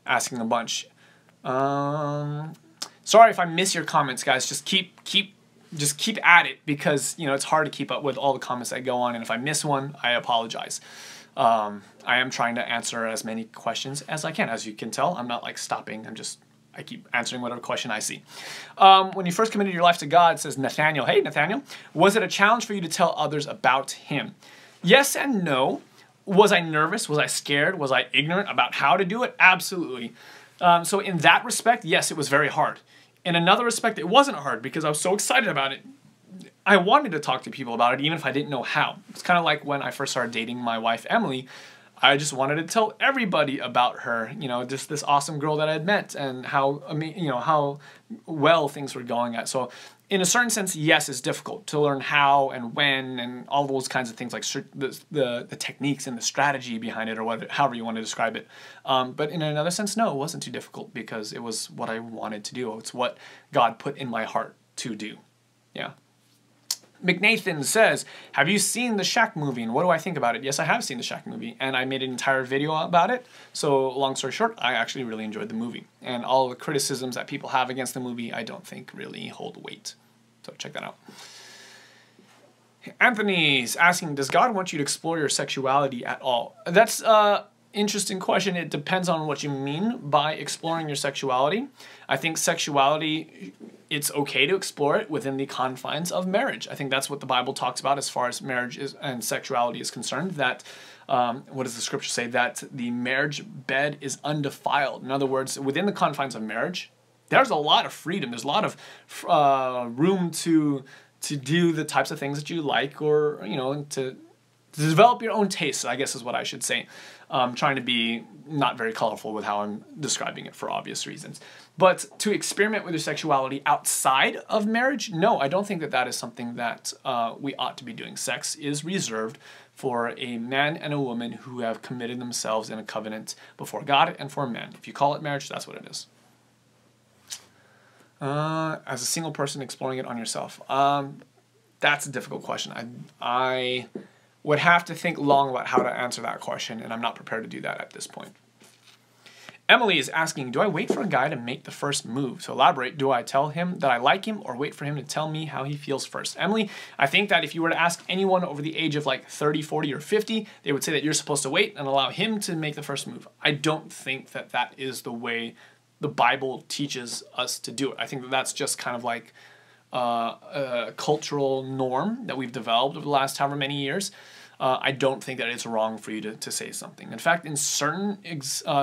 asking a bunch. Sorry if I miss your comments, guys. Just keep at it because it's hard to keep up with all the comments that go on, and if I miss one, I apologize. I am trying to answer as many questions as I can. As you can tell, I'm not stopping. I keep answering whatever question I see. When you first committed your life to God, says Nathaniel. Hey, Nathaniel. Was it a challenge for you to tell others about him? Yes and no. Was I nervous? Was I scared? Was I ignorant about how to do it? Absolutely. So in that respect, yes, it was very hard. In another respect, it wasn't hard because I was so excited about it. I wanted to talk to people about it, even if I didn't know how. It's kind of like when I first started dating my wife, Emily. I just wanted to tell everybody about her, just this awesome girl that I had met and how, how well things were going at. So in a certain sense, yes, it's difficult to learn how and when and all those kinds of things, like the techniques and the strategy behind it, or however you want to describe it. But in another sense, no, it wasn't too difficult because it was what I wanted to do. It's what God put in my heart to do. Yeah. McNathan says, have you seen the Shaq movie and what do I think about it? Yes, I have seen the Shaq movie and I made an entire video about it. So long story short, I actually really enjoyed the movie. And all the criticisms that people have against the movie, I don't think really hold weight. So check that out. Anthony's asking, does God want you to explore your sexuality at all? That's an interesting question. It depends on what you mean by exploring your sexuality. I think sexuality, it's okay to explore it within the confines of marriage. I think that's what the Bible talks about as far as marriage and sexuality is concerned, that, what does the scripture say? That the marriage bed is undefiled. In other words, within the confines of marriage, there's a lot of freedom. There's a lot of room to do the types of things that you like, or, to develop your own tastes, I guess is what I should say. Trying to be not very colorful with how I'm describing it for obvious reasons. But to experiment with your sexuality outside of marriage, no, I don't think that that is something that we ought to be doing. Sex is reserved for a man and a woman who have committed themselves in a covenant before God and for men. If you call it marriage, that's what it is. As a single person exploring it on yourself. That's a difficult question. I would have to think long about how to answer that question, and I'm not prepared to do that at this point. Emily is asking, do I wait for a guy to make the first move? To elaborate, do I tell him that I like him or wait for him to tell me how he feels first? Emily, I think that if you were to ask anyone over the age of like 30, 40, or 50, they would say that you're supposed to wait and allow him to make the first move. I don't think that that is the way the Bible teaches us to do it. I think that that's just kind of like a cultural norm that we've developed over the last however many years. I don't think that it's wrong for you to say something. In fact, in certain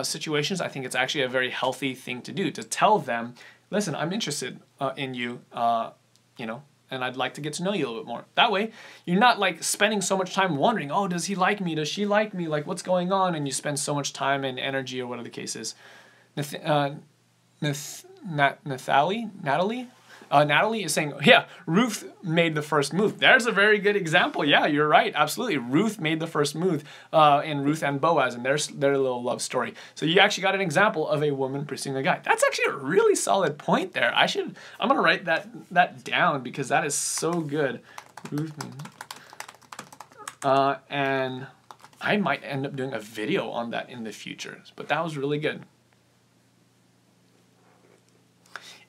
situations, I think it's actually a very healthy thing to do, to tell them, listen, I'm interested in you, and I'd like to get to know you a little bit more. That way, you're not like spending so much time wondering, oh, does he like me? Does she like me? Like, what's going on? And you spend so much time and energy, or whatever the case is. Natalie is saying, yeah, Ruth made the first move. There's a very good example. Yeah, you're right. Absolutely. Ruth made the first move in Ruth and Boaz and their little love story. So you actually got an example of a woman pursuing a guy. That's actually a really solid point there. I'm going to write that down because that is so good. Ruth, and I might end up doing a video on that in the future, but that was really good.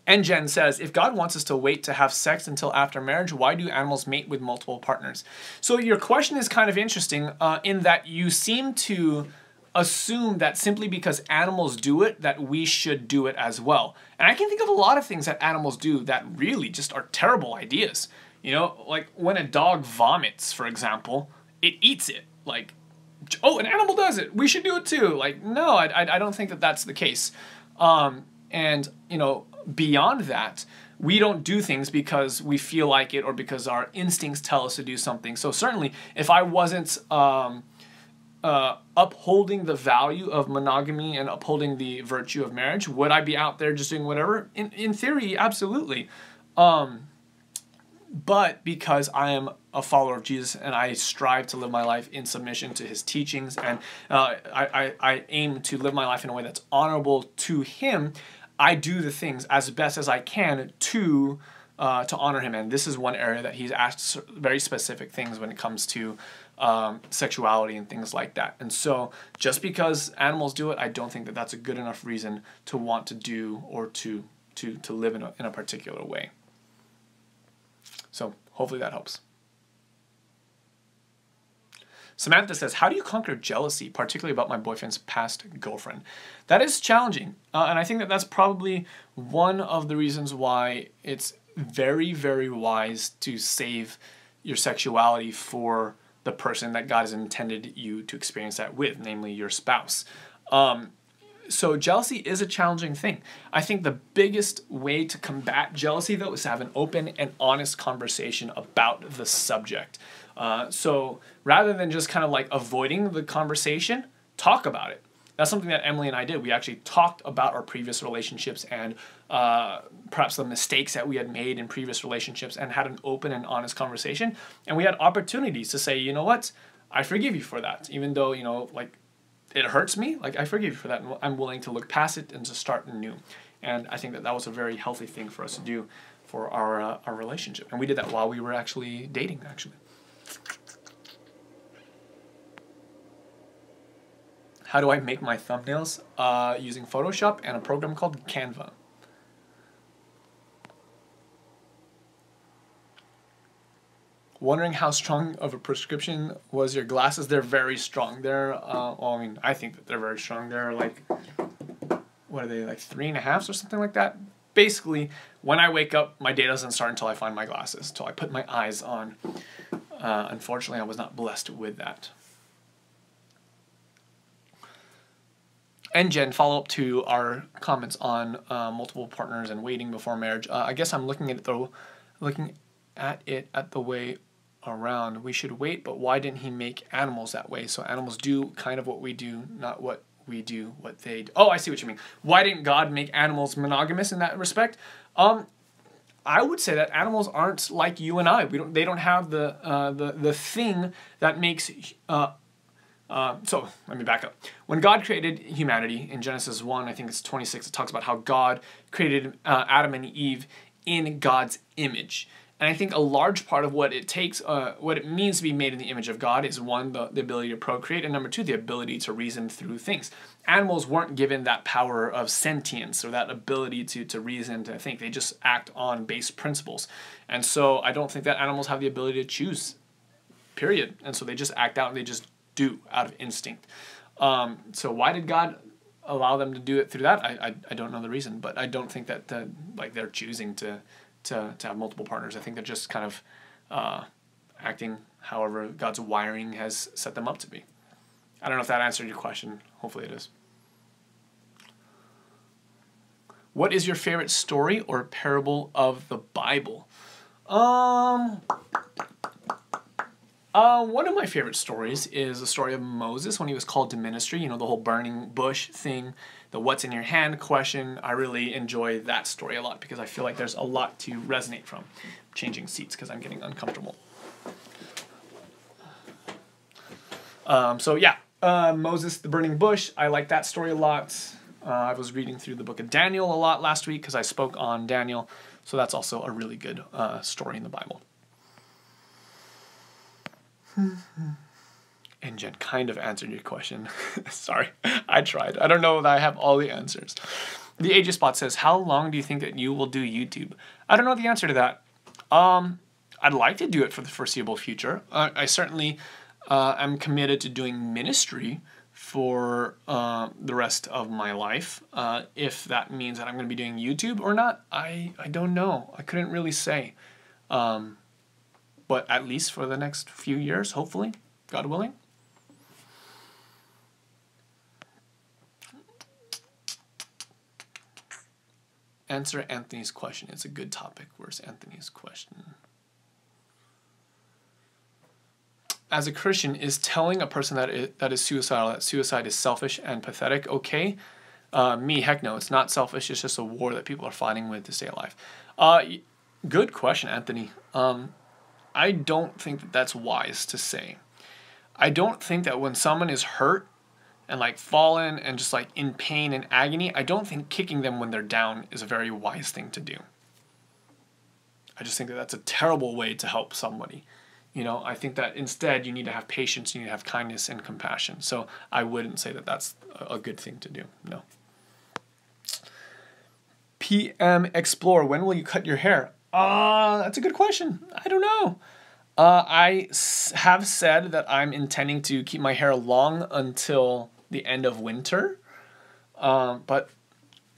And Jen says, if God wants us to wait to have sex until after marriage, why do animals mate with multiple partners? So your question is kind of interesting in that you seem to assume that simply because animals do it, that we should do it as well. And I can think of a lot of things that animals do that really just are terrible ideas. Like when a dog vomits, for example, it eats it. Like, oh, an animal does it, we should do it too. Like, no, I don't think that that's the case. Beyond that, we don't do things because we feel like it or because our instincts tell us to do something. So certainly, if I wasn't upholding the value of monogamy and upholding the virtue of marriage, would I be out there just doing whatever? In theory, absolutely. But because I am a follower of Jesus and I strive to live my life in submission to his teachings, and I aim to live my life in a way that's honorable to him, I do the things as best as I can to honor him. And this is one area that he's asked very specific things when it comes to sexuality and things like that. And so just because animals do it, I don't think that that's a good enough reason to want to do or to live in a particular way. So hopefully that helps. Samantha says, how do you conquer jealousy, particularly about my boyfriend's past girlfriend? That is challenging. And I think that that's probably one of the reasons why it's very, very wise to save your sexuality for the person that God has intended you to experience that with, namely your spouse. So jealousy is a challenging thing. I think the biggest way to combat jealousy, though, is to have an open and honest conversation about the subject. So rather than just kind of like avoiding the conversation, talk about it. That's something that Emily and I did. We actually talked about our previous relationships and perhaps the mistakes that we had made in previous relationships and had an open and honest conversation. And we had opportunities to say, you know what, I forgive you for that. Even though, you know, like, it hurts me, like, I forgive you for that. And I'm willing to look past it and to start anew. And I think that that was a very healthy thing for us to do for our relationship. And we did that while we were actually dating, actually. How do I make my thumbnails? Using Photoshop and a program called Canva. Wondering how strong of a prescription was your glasses? They're very strong. They're, well, I mean, I think that they're very strong. They're like, what are they, like 3.5s or something like that? Basically, when I wake up, my day doesn't start until I find my glasses, until I put my eyes on. Unfortunately, I was not blessed with that. And Jen, follow up to our comments on multiple partners and waiting before marriage. I guess I'm looking at it the way around. We should wait, but why didn't he make animals that way? So animals do kind of what we do, not what we do, what they do. Oh, I see what you mean. Why didn't God make animals monogamous in that respect? I would say that animals aren't like you and I. They don't have the thing that makes. So let me back up. When God created humanity in Genesis 1, I think it's 26, it talks about how God created Adam and Eve in God's image. And I think a large part of what it takes, what it means to be made in the image of God is, one, the ability to procreate, and number two, the ability to reason through things. Animals weren't given that power of sentience or that ability to reason, to think. They just act on base principles. And so I don't think that animals have the ability to choose, period. And so they just act out and they just do out of instinct. So why did God allow them to do it through that? I don't know the reason, but I don't think that like they're choosing to have multiple partners. I think they're just kind of acting however God's wiring has set them up to be. I don't know if that answered your question. Hopefully it is. What is your favorite story or parable of the Bible? One of my favorite stories is the story of Moses when he was called to ministry. You know, the whole burning bush thing, the what's in your hand question. I really enjoy that story a lot because I feel like there's a lot to resonate from. Changing seats because I'm getting uncomfortable. So yeah, Moses, the burning bush. I like that story a lot. I was reading through the book of Daniel a lot last week because I spoke on Daniel. So that's also a really good story in the Bible. And Jen kind of answered your question. Sorry, I tried. I don't know that I have all the answers. The Aegis Spot says, how long do you think that you will do YouTube? I don't know the answer to that. I'd like to do it for the foreseeable future. I certainly am committed to doing ministry for the rest of my life. If that means that I'm going to be doing YouTube or not, I don't know. I couldn't really say. But at least for the next few years, hopefully, God willing. Answer Anthony's question. It's a good topic. Where's Anthony's question? As a Christian, is telling a person that is suicidal that suicide is selfish and pathetic okay? Heck no. It's not selfish. It's just a war that people are fighting with to stay alive. Good question, Anthony. I don't think that that's wise to say. I don't think that when someone is hurt and like fallen and just like in pain and agony, I don't think kicking them when they're down is a very wise thing to do. I just think that that's a terrible way to help somebody. You know, I think that instead you need to have patience, you need to have kindness and compassion. So I wouldn't say that that's a good thing to do. No. PM Explore, when will you cut your hair? That's a good question. I don't know. I have said that I'm intending to keep my hair long until the end of winter. But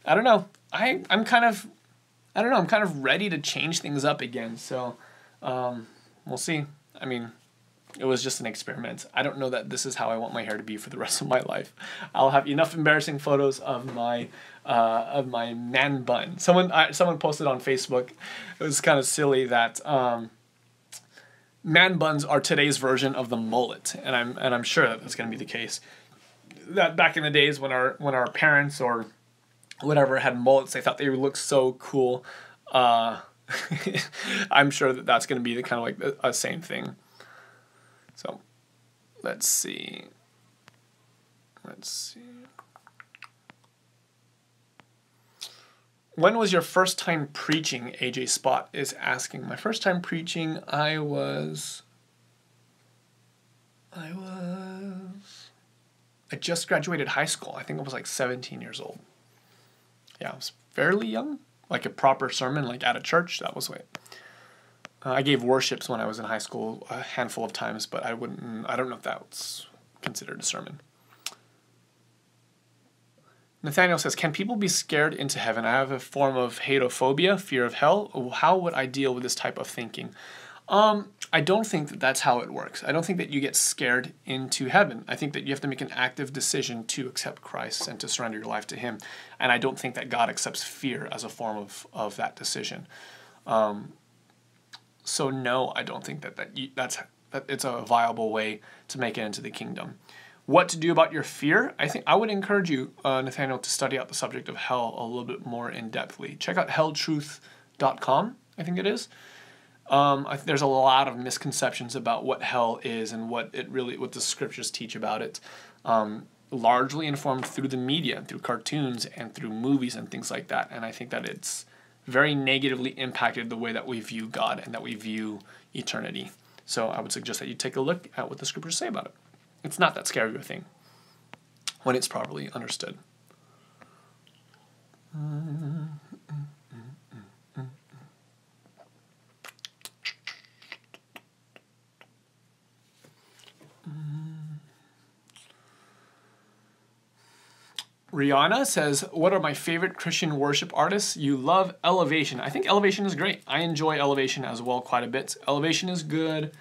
I don't know. I'm kind of ready to change things up again. So we'll see. I mean, It was just an experiment. I don't know that this is how I want my hair to be for the rest of my life. I'll have enough embarrassing photos of my man bun. Someone posted on Facebook. It was kind of silly that man buns are today's version of the mullet, and I'm sure that that's going to be the case. That back in the days when our parents or whatever had mullets, they thought they would look so cool. I'm sure that that's going to be the kind of like a same thing. So, let's see. When was your first time preaching? AJ Spot is asking. My first time preaching, I just graduated high school. I think I was like 17 years old. Yeah, I was fairly young. Like a proper sermon, like at a church, that was it. I gave worships when I was in high school a handful of times, but I don't know if that's considered a sermon. Nathaniel says, can people be scared into heaven? I have a form of hatophobia, fear of hell. How would I deal with this type of thinking? I don't think that that's how it works. I don't think that you get scared into heaven. I think that you have to make an active decision to accept Christ and to surrender your life to him. And I don't think that God accepts fear as a form of that decision. So no, I don't think that it's a viable way to make it into the kingdom. What to do about your fear? I think I would encourage you, Nathaniel, to study out the subject of hell a little bit more in-depthly. Check out helltruth.com, I think it is. There's a lot of misconceptions about what hell is and what the scriptures teach about it. Largely informed through the media, through cartoons and through movies and things like that. And I think that it's very negatively impacted the way that we view God and that we view eternity. So I would suggest that you take a look at what the scriptures say about it. It's not that scary of a thing when it's properly understood. Rihanna says, what are my favorite Christian worship artists? You love Elevation. I think Elevation is great. I enjoy Elevation as well quite a bit. Elevation is good.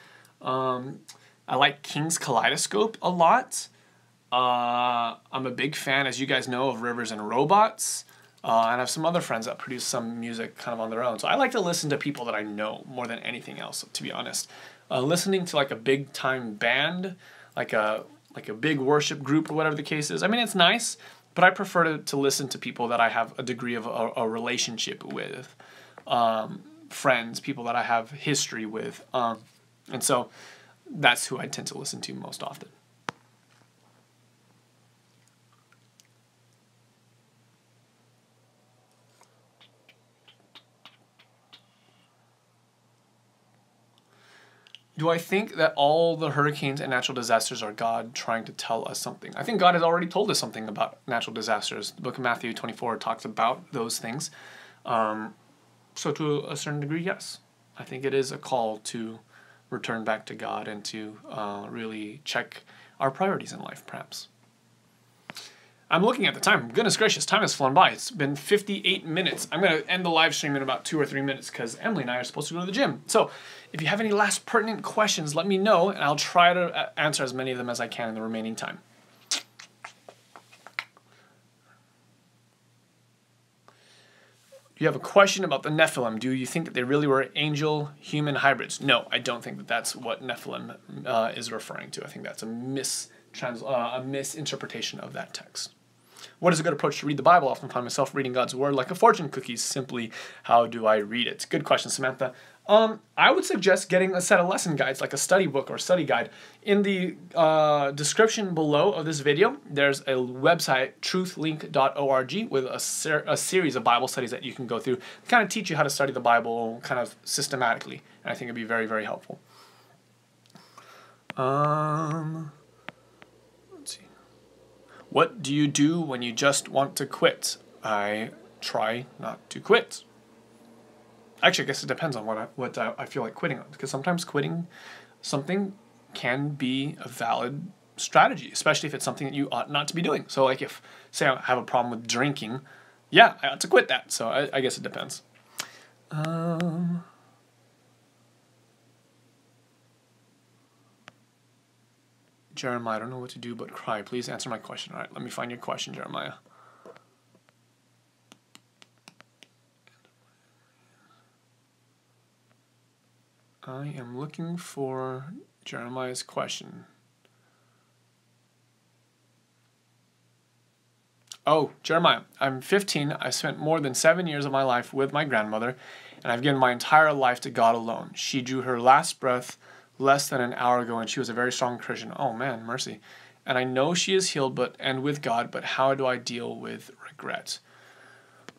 I like King's Kaleidoscope a lot. I'm a big fan, as you guys know, of Rivers and Robots. And I have some other friends that produce some music kind of on their own. So I like to listen to people that I know more than anything else, to be honest. Listening to like a big time band, like a big worship group or whatever the case is. I mean, it's nice, but I prefer to listen to people that I have a degree of a relationship with. Friends, people that I have history with. And so that's who I tend to listen to most often. Do I think that all the hurricanes and natural disasters are God trying to tell us something? I think God has already told us something about natural disasters. The book of Matthew 24 talks about those things. So to a certain degree, yes. I think it is a call to return back to God and to really check our priorities in life, perhaps. I'm looking at the time. Goodness gracious, time has flown by. It's been 58 minutes. I'm going to end the live stream in about 2 or 3 minutes because Emily and I are supposed to go to the gym. So if you have any last pertinent questions, let me know, and I'll try to answer as many of them as I can in the remaining time. You have a question about the Nephilim. Do you think that they really were angel-human hybrids? No, I don't think that that's what Nephilim is referring to. I think that's a misinterpretation of that text. What is a good approach to read the Bible? I often find myself reading God's Word like a fortune cookie. Simply, how do I read it? Good question, Samantha. I would suggest getting a set of lesson guides, like a study book or study guide. In the description below of this video, there's a website, truthlink.org, with a series of Bible studies that you can go through to kind of teach you how to study the Bible kind of systematically. And I think it'd be very, very helpful. Let's see. What do you do when you just want to quit? I try not to quit. Actually, I guess it depends on what I feel like quitting on, because sometimes quitting something can be a valid strategy, especially if it's something that you ought not to be doing. So like if, say I have a problem with drinking, yeah, I ought to quit that. So I guess it depends. Jeremiah, I don't know what to do but cry. Please answer my question. All right, let me find your question, Jeremiah. I am looking for Jeremiah's question. Oh, Jeremiah, I'm 15. I spent more than 7 years of my life with my grandmother, and I've given my entire life to God alone. She drew her last breath less than an hour ago, and she was a very strong Christian. Oh man, mercy. And I know she is healed and with God, but how do I deal with regret?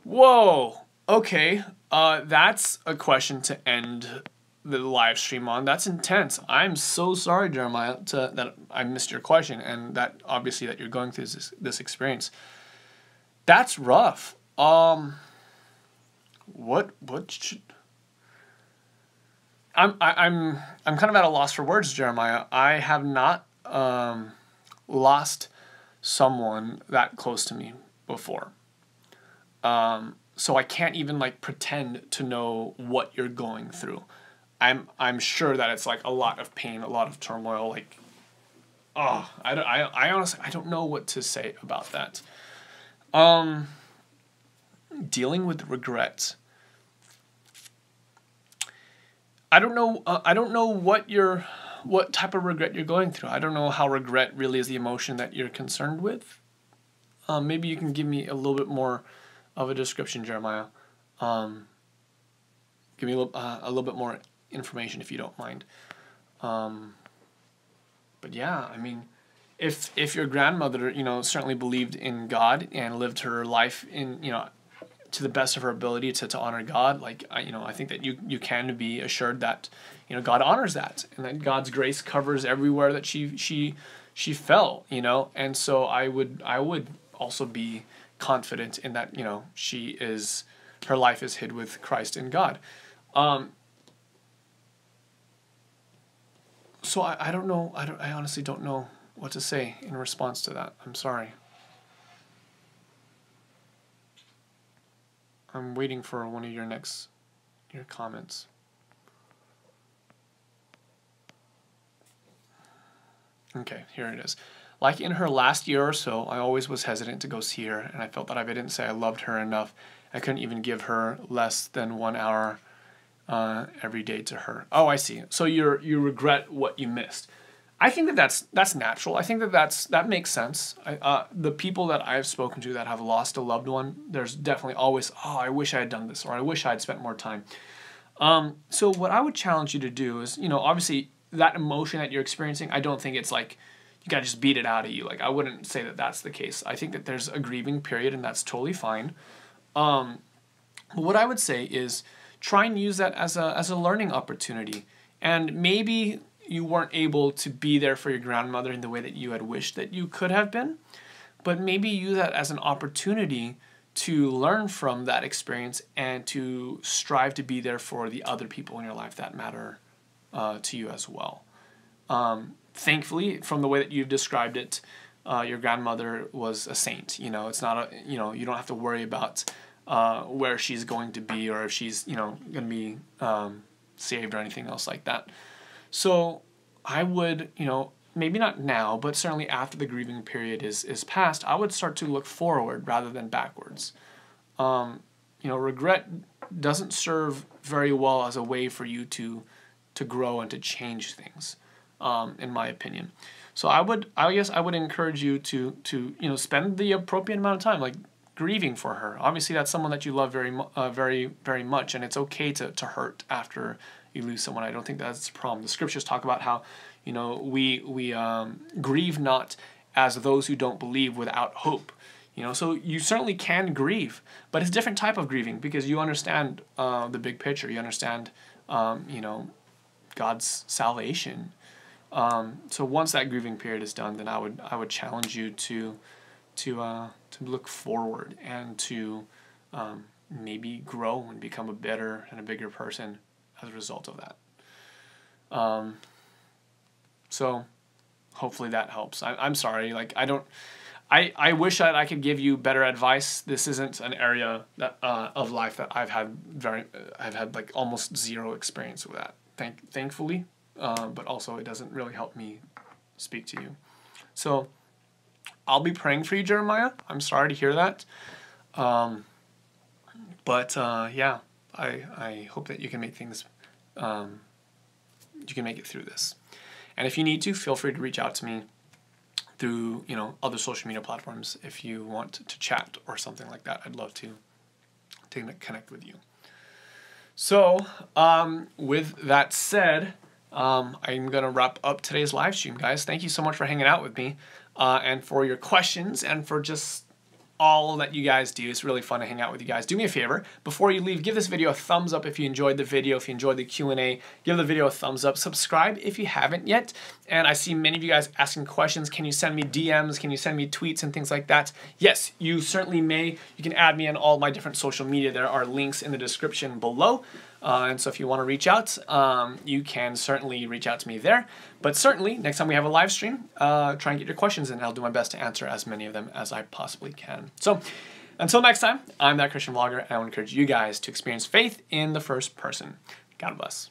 Whoa. Okay. That's a question to end the live stream on. That's intense. I'm so sorry, Jeremiah, that I missed your question, and that obviously that you're going through this experience. That's rough. What should... I'm kind of at a loss for words, Jeremiah. I have not lost someone that close to me before. So I can't even like pretend to know what you're going through. I'm sure that it's like a lot of pain, a lot of turmoil. Like, oh, I honestly I don't know what to say about that. Dealing with regret. I don't know what type of regret you're going through. I don't know how regret really is the emotion that you're concerned with. Maybe you can give me a little bit more of a description, Jeremiah. Give me a little bit more information if you don't mind. But yeah, I mean, if your grandmother, certainly believed in God and lived her life in, to the best of her ability to honor God, I think that you can be assured that, God honors that, and that God's grace covers everywhere that she fell, and so I would also be confident in that, her life is hid with Christ in God. So I don't know, I honestly don't know what to say in response to that. I'm sorry. I'm waiting for one of your comments. Okay, here it is. Like in her last year or so, I always was hesitant to go see her, and I felt that if I didn't say I loved her enough, I couldn't even give her less than 1 hour every day to her. Oh, I see. So you regret what you missed. I think that's natural. I think that makes sense. The people that I've spoken to that have lost a loved one, there's definitely always, oh, I wish I had done this, or I wish I had spent more time. So what I would challenge you to do is, obviously that emotion that you're experiencing, I don't think it's like you gotta just beat it out of you. Like, I wouldn't say that that's the case. I think that there's a grieving period, and that's totally fine. But what I would say is try and use that as a learning opportunity. And maybe you weren't able to be there for your grandmother in the way that you had wished that you could have been, but maybe use that as an opportunity to learn from that experience and to strive to be there for the other people in your life that matter to you as well. Thankfully, from the way that you've described it, your grandmother was a saint. It's not you don't have to worry about where she's going to be, or if she's going to be saved or anything else like that. So I would, maybe not now, but certainly after the grieving period is past, I would start to look forward rather than backwards. Regret doesn't serve very well as a way for you to grow and to change things, in my opinion. So I guess I would encourage you to spend the appropriate amount of time, like, grieving for her. Obviously, that's someone that you love very, very much, and it's okay to hurt after you lose someone. I don't think that's a problem. The scriptures talk about how, we grieve not as those who don't believe without hope. So you certainly can grieve, but it's a different type of grieving because you understand the big picture. You understand, God's salvation. So once that grieving period is done, then I would challenge you to look forward and to maybe grow and become a better and a bigger person as a result of that. So hopefully that helps. I'm sorry, I wish that I could give you better advice. This isn't an area that of life that I've had like almost zero experience with that. Thankfully, but also it doesn't really help me speak to you. So I'll be praying for you, Jeremiah. I'm sorry to hear that. Yeah, I hope that you can make things, you can make it through this. And if you need to, feel free to reach out to me through, other social media platforms if you want to chat or something like that. I'd love to connect with you. So, with that said, I'm going to wrap up today's live stream, guys. Thank you so much for hanging out with me and for your questions and for just all that you guys do. It's really fun to hang out with you guys. Do me a favor, before you leave, give this video a thumbs up if you enjoyed the video. If you enjoyed the Q&A, give the video a thumbs up. Subscribe if you haven't yet. And I see many of you guys asking questions. Can you send me DMs? Can you send me tweets and things like that? Yes, you certainly may. You can add me on all my different social media. There are links in the description below. And so if you want to reach out, you can certainly reach out to me there. But certainly, next time we have a live stream, try and get your questions in. I'll do my best to answer as many of them as I possibly can. So until next time, I'm That Christian Vlogger, and I want to encourage you guys to experience faith in the first person. God bless.